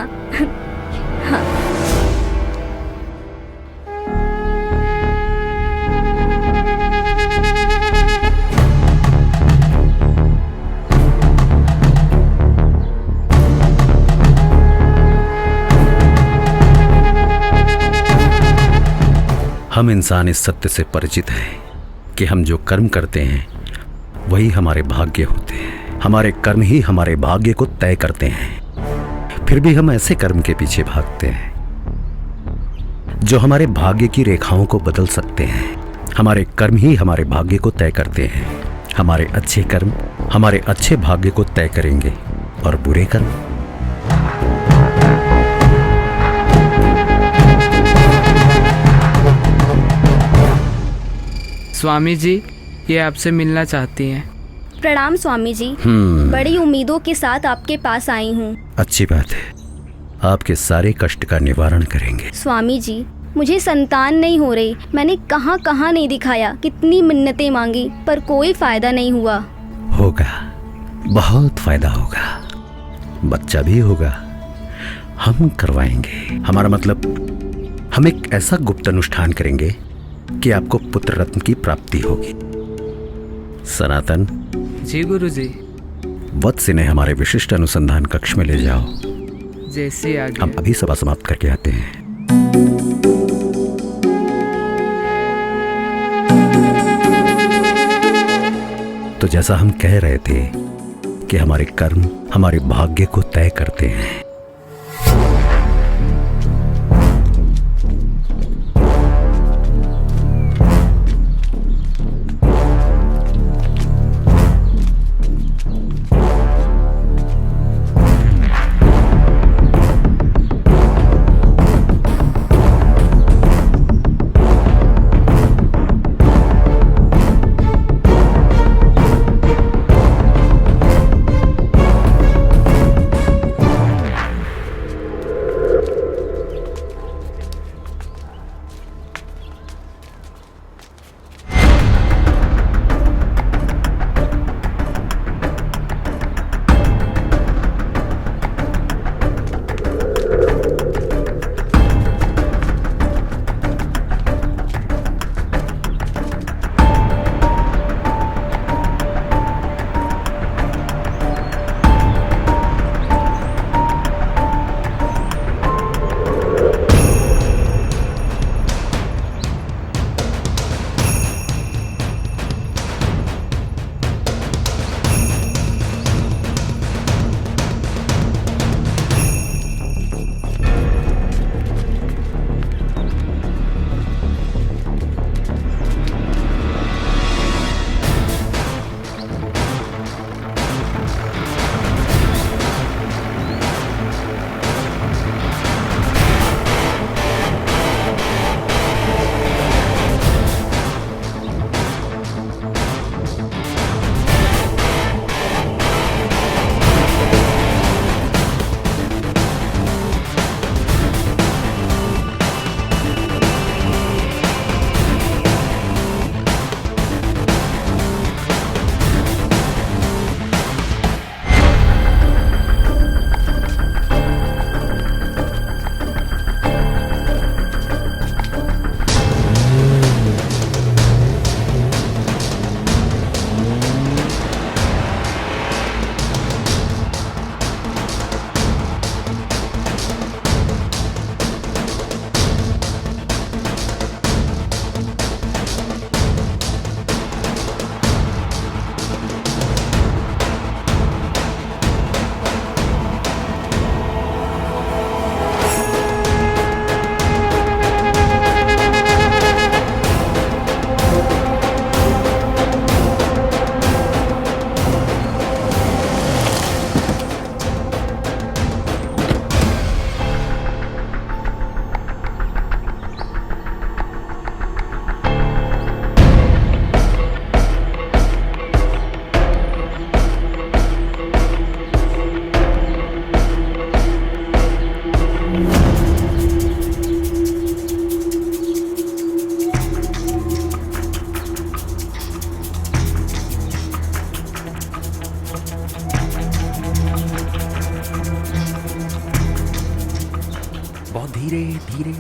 S4: हम इंसान इस सत्य से परिचित हैं कि हम जो कर्म करते हैं वही हमारे भाग्य होते हैं। हमारे कर्म ही हमारे भाग्य को तय करते हैं। फिर भी हम ऐसे कर्म के पीछे भागते हैं जो हमारे भाग्य की रेखाओं को बदल सकते हैं। हमारे कर्म ही हमारे भाग्य को तय करते हैं। हमारे अच्छे कर्म हमारे अच्छे भाग्य को तय करेंगे और बुरे कर्म
S1: स्वामी जी, ये आपसे मिलना चाहती हैं।
S11: प्रणाम स्वामी जी, बड़ी उम्मीदों के साथ आपके पास आई हूँ।
S4: अच्छी बात है, आपके सारे कष्ट का निवारण करेंगे।
S11: स्वामी जी, मुझे संतान नहीं हो रही। मैंने कहाँ कहाँ नहीं दिखाया, कितनी मिन्नतें मांगी, पर कोई फायदा नहीं हुआ।
S4: होगा, बहुत फायदा होगा, बच्चा भी होगा, हम करवाएंगे। हमारा मतलब हम एक ऐसा गुप्त अनुष्ठान करेंगे कि आपको पुत्र रत्न की प्राप्ति होगी। सनातन
S1: जी गुरुजी।
S4: वत्स इन्हें हमारे विशिष्ट अनुसंधान कक्ष में ले जाओ।
S1: जैसे आगे।
S4: हम अभी सभा समाप्त करके आते हैं। तो जैसा हम कह रहे थे कि हमारे कर्म हमारे भाग्य को तय करते हैं।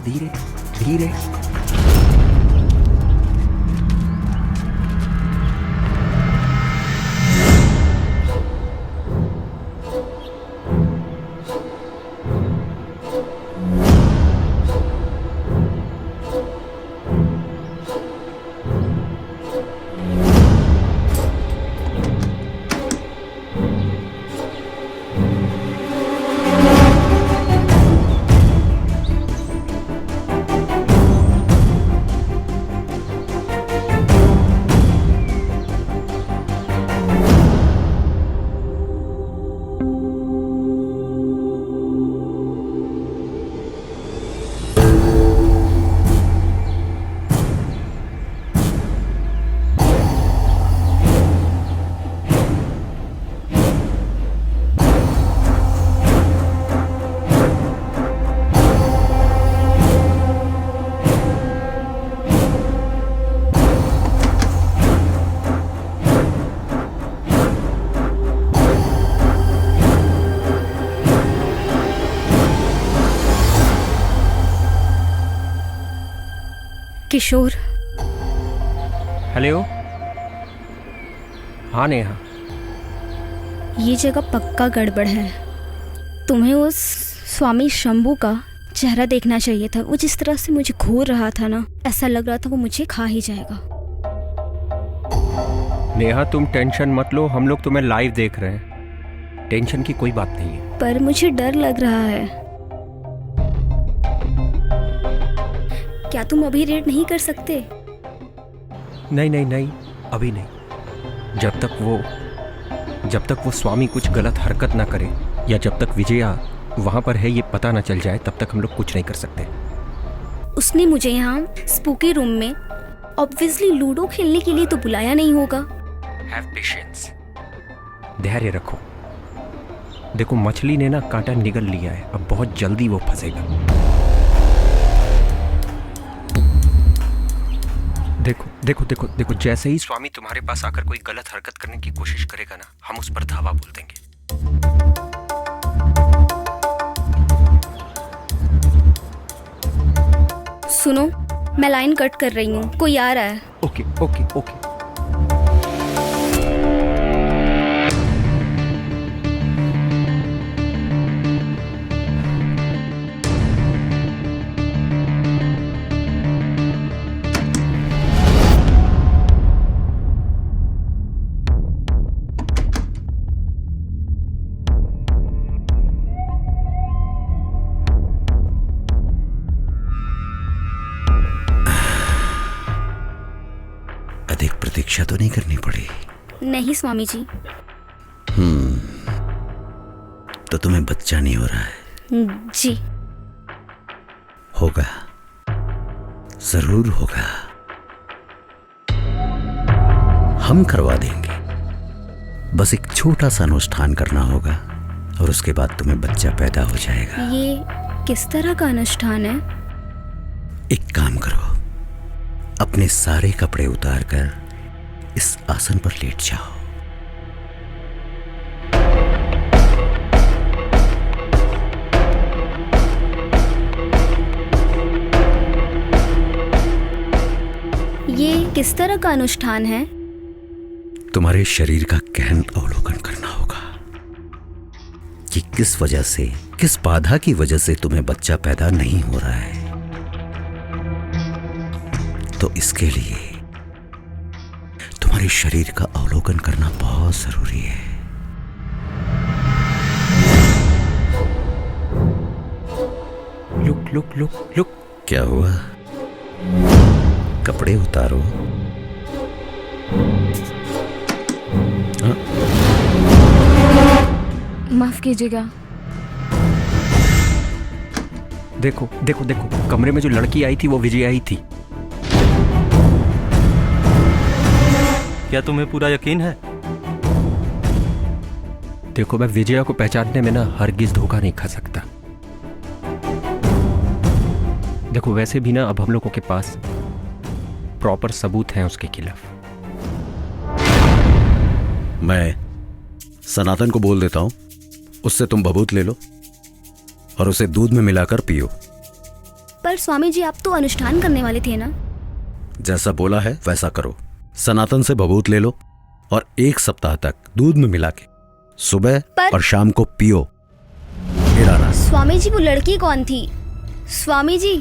S10: धीरे धीरे।
S11: किशोर।
S10: हेलो। हाँ नेहा।
S11: ये जगह पक्का गड़बड़ है। तुम्हें उस स्वामी शंभू का चेहरा देखना चाहिए था। वो जिस तरह से मुझे घूर रहा था ना, ऐसा लग रहा था वो मुझे खा ही जाएगा।
S10: नेहा तुम टेंशन मत लो, हम लोग तुम्हें लाइव देख रहे हैं, टेंशन की कोई बात नहीं है।
S11: पर मुझे डर लग रहा है। क्या तुम अभी रेड नहीं कर सकते?
S10: नहीं नहीं नहीं, अभी नहीं। जब तक वो स्वामी कुछ गलत हरकत ना करे या जब तक विजया वहां पर है ये पता ना चल जाए, तब तक हम लोग कुछ नहीं कर सकते।
S11: उसने मुझे यहाँ स्पूकी रूम में ऑब्वियसली लूडो खेलने के लिए तो बुलाया नहीं होगा।
S10: हैव पेशेंस, धैर्य रखो। देखो मछली ने ना कांटा निगल लिया है, अब बहुत जल्दी वो फंसेगा। देखो देखो देखो देखो, जैसे ही स्वामी तुम्हारे पास आकर कोई गलत हरकत करने की कोशिश करेगा ना, हम उस पर धावा बोल देंगे।
S11: सुनो, मैं लाइन कट कर रही हूँ, कोई आ रहा है।
S10: Okay okay okay. अधिक प्रतीक्षा तो नहीं करनी पड़ी?
S11: नहीं स्वामी जी।
S4: तो तुम्हें बच्चा नहीं हो रहा है?
S11: जी।
S4: होगा, जरूर होगा। हम करवा देंगे, बस एक छोटा सा अनुष्ठान करना होगा और उसके बाद तुम्हें बच्चा पैदा हो जाएगा।
S11: ये किस तरह का अनुष्ठान है?
S4: एक काम करो, अपने सारे कपड़े उतारकर इस आसन पर लेट जाओ।
S11: ये किस तरह का अनुष्ठान है?
S4: तुम्हारे शरीर का गहन अवलोकन करना होगा कि किस वजह से, किस बाधा की वजह से तुम्हें बच्चा पैदा नहीं हो रहा है। तो इसके लिए तुम्हारे शरीर का अवलोकन करना बहुत जरूरी है।
S10: Look look look look.
S4: क्या हुआ? कपड़े उतारो।
S2: माफ कीजिएगा।
S10: देखो देखो देखो, कमरे में जो लड़की आई थी वो विजया ही थी।
S9: क्या तुम्हें पूरा यकीन है?
S10: देखो मैं विजया को पहचानने में ना हरगिज धोखा नहीं खा सकता। देखो वैसे भी ना अब हम लोगों के पास प्रॉपर सबूत हैं उसके खिलाफ।
S4: मैं सनातन को बोल देता हूं, उससे तुम बबूत ले लो और उसे दूध में मिलाकर पियो।
S11: पर पर स्वामी जी, आप तो अनुष्ठान करने वाले थे ना?
S4: जैसा बोला है वैसा करो। सनातन से भभूत ले लो और 1 सप्ताह तक दूध में मिला के सुबह और शाम को पियो। हीराना।
S11: स्वामी जी, वो लड़की कौन थी? स्वामी जी।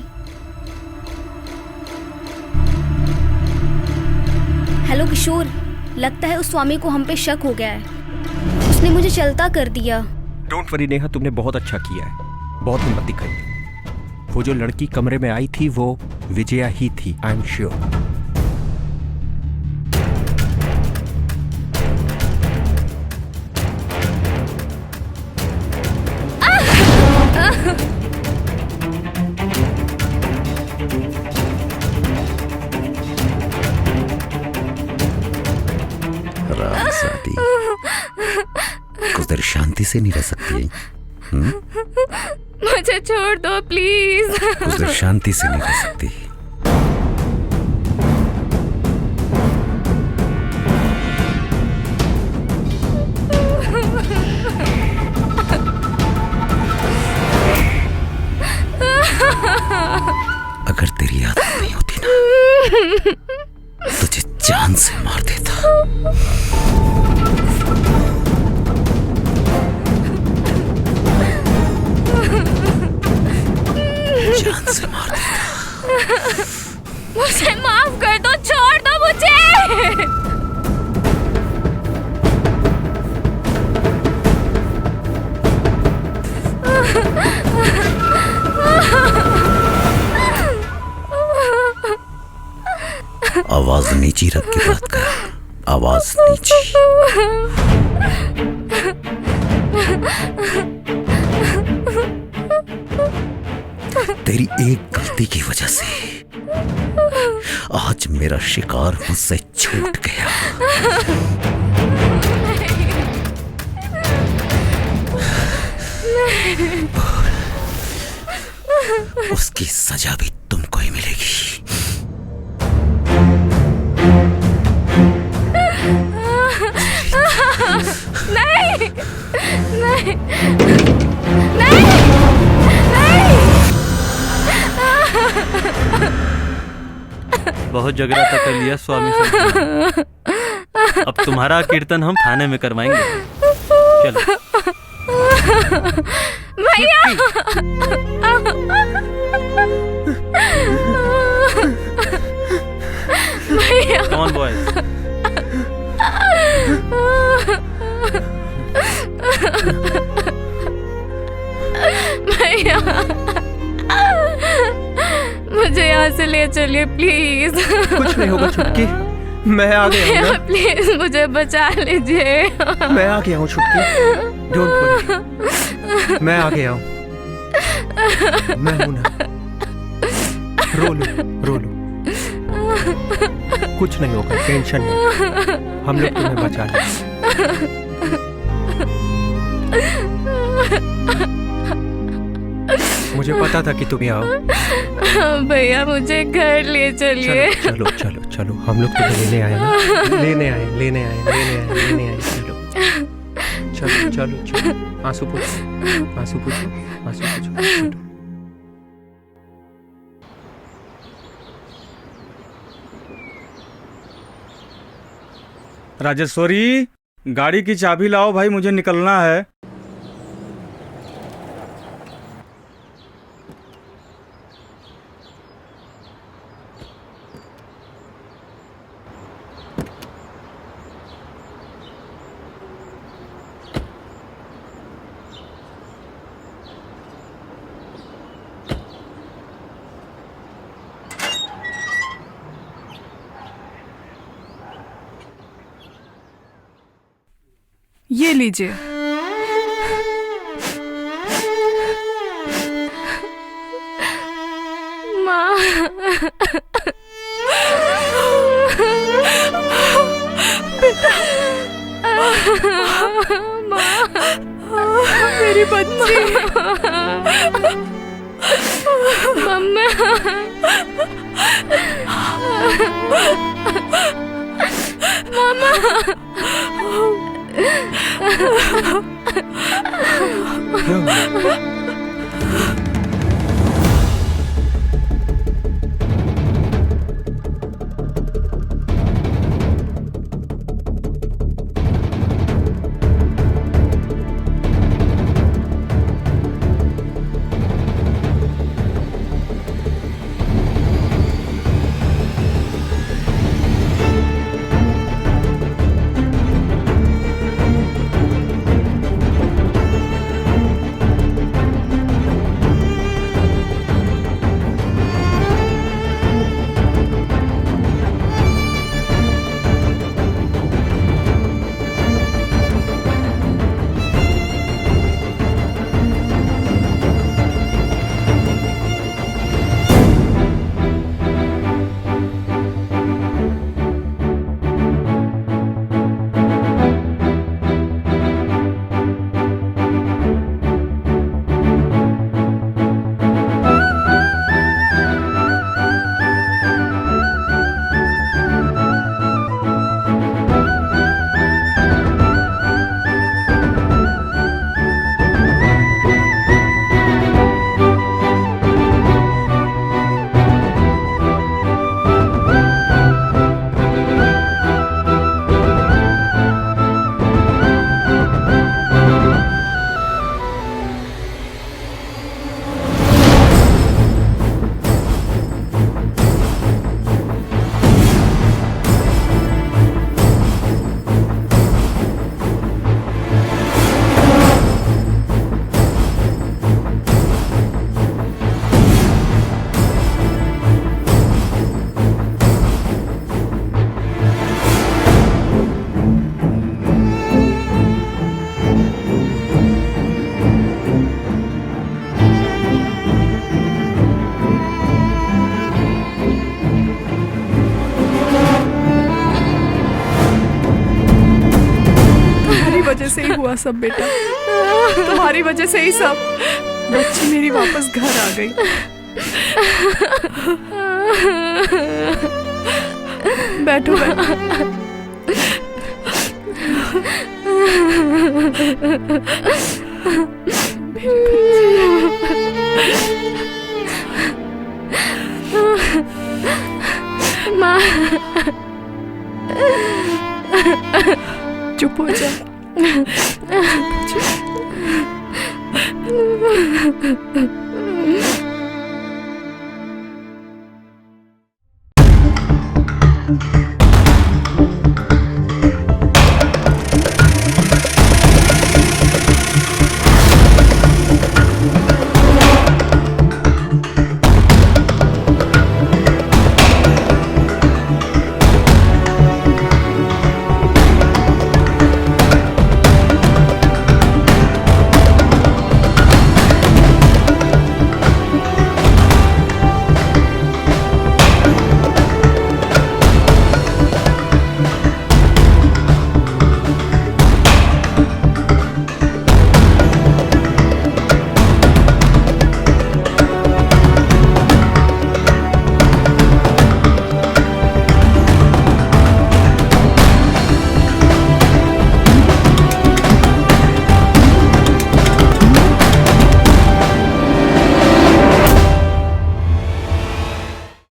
S11: हेलो किशोर, लगता है उस स्वामी को हम पे शक हो गया है। उसने मुझे चलता कर दिया।
S10: डोंट वरी नेहा, तुमने बहुत अच्छा किया है, बहुत हिम्मत दिखाई। वो जो लड़की कमरे में आई थी वो विजया ही थी, आई एम श्योर।
S4: कुछ देर शांति से नहीं रह सकती?
S2: मुझे छोड़ दो प्लीज।
S4: कुछ देर शांति से नहीं रह सकती? अगर तेरी आदत नहीं होती ना, तुझे जान से मार देता। जान से मार देता।
S2: मुझे माफ कर दो, छोड़ दो मुझे।
S4: आवाज नीची रख के बात कर, आवाज नीची। तेरी एक गलती की वजह से आज मेरा शिकार मुझसे छूट गया। उसकी सजा भी तुमको ही मिलेगी।
S2: नहीं, नहीं, नहीं, नहीं।
S9: बहुत जगराता कर लिया स्वामी से। अब तुम्हारा कीर्तन हम थाने में करवाएंगे। चलो
S2: भैया। भैया।
S9: कौन बॉयज?
S2: भैया, मुझे यहाँ से ले चलिए प्लीज।
S10: कुछ नहीं होगा छुटकी, मैं आ गया हूँ।
S2: प्लीज मुझे बचा लीजिए।
S10: मैं आ गया हूँ छुटकी, डोंट वरी, मैं आ गया हूँ। मैं हूँ ना, रो लो, कुछ नहीं होगा, टेंशन नहीं, हम लोग तुम्हें बचा लेंगे। मुझे पता था कि तुम ही आओ।
S2: भैया मुझे घर ले चलिए।
S10: चलो चलो चलो, हम लोग तुम्हें लेने आए ना, लेने आए। चलो आंसू पूछो।
S6: राजेश्वरी, गाड़ी की चाबी लाओ भाई, मुझे निकलना है।
S5: ये लीजिए।
S2: माँ,
S5: मेरी बच्ची।
S2: मम्मा। मामा।
S5: से ही हुआ सब बेटा, तुम्हारी वजह से ही सब। बच्ची मेरी वापस घर आ गई। बैठो बैठो।
S2: माँ
S5: चुप हो जा। चुप हो जा।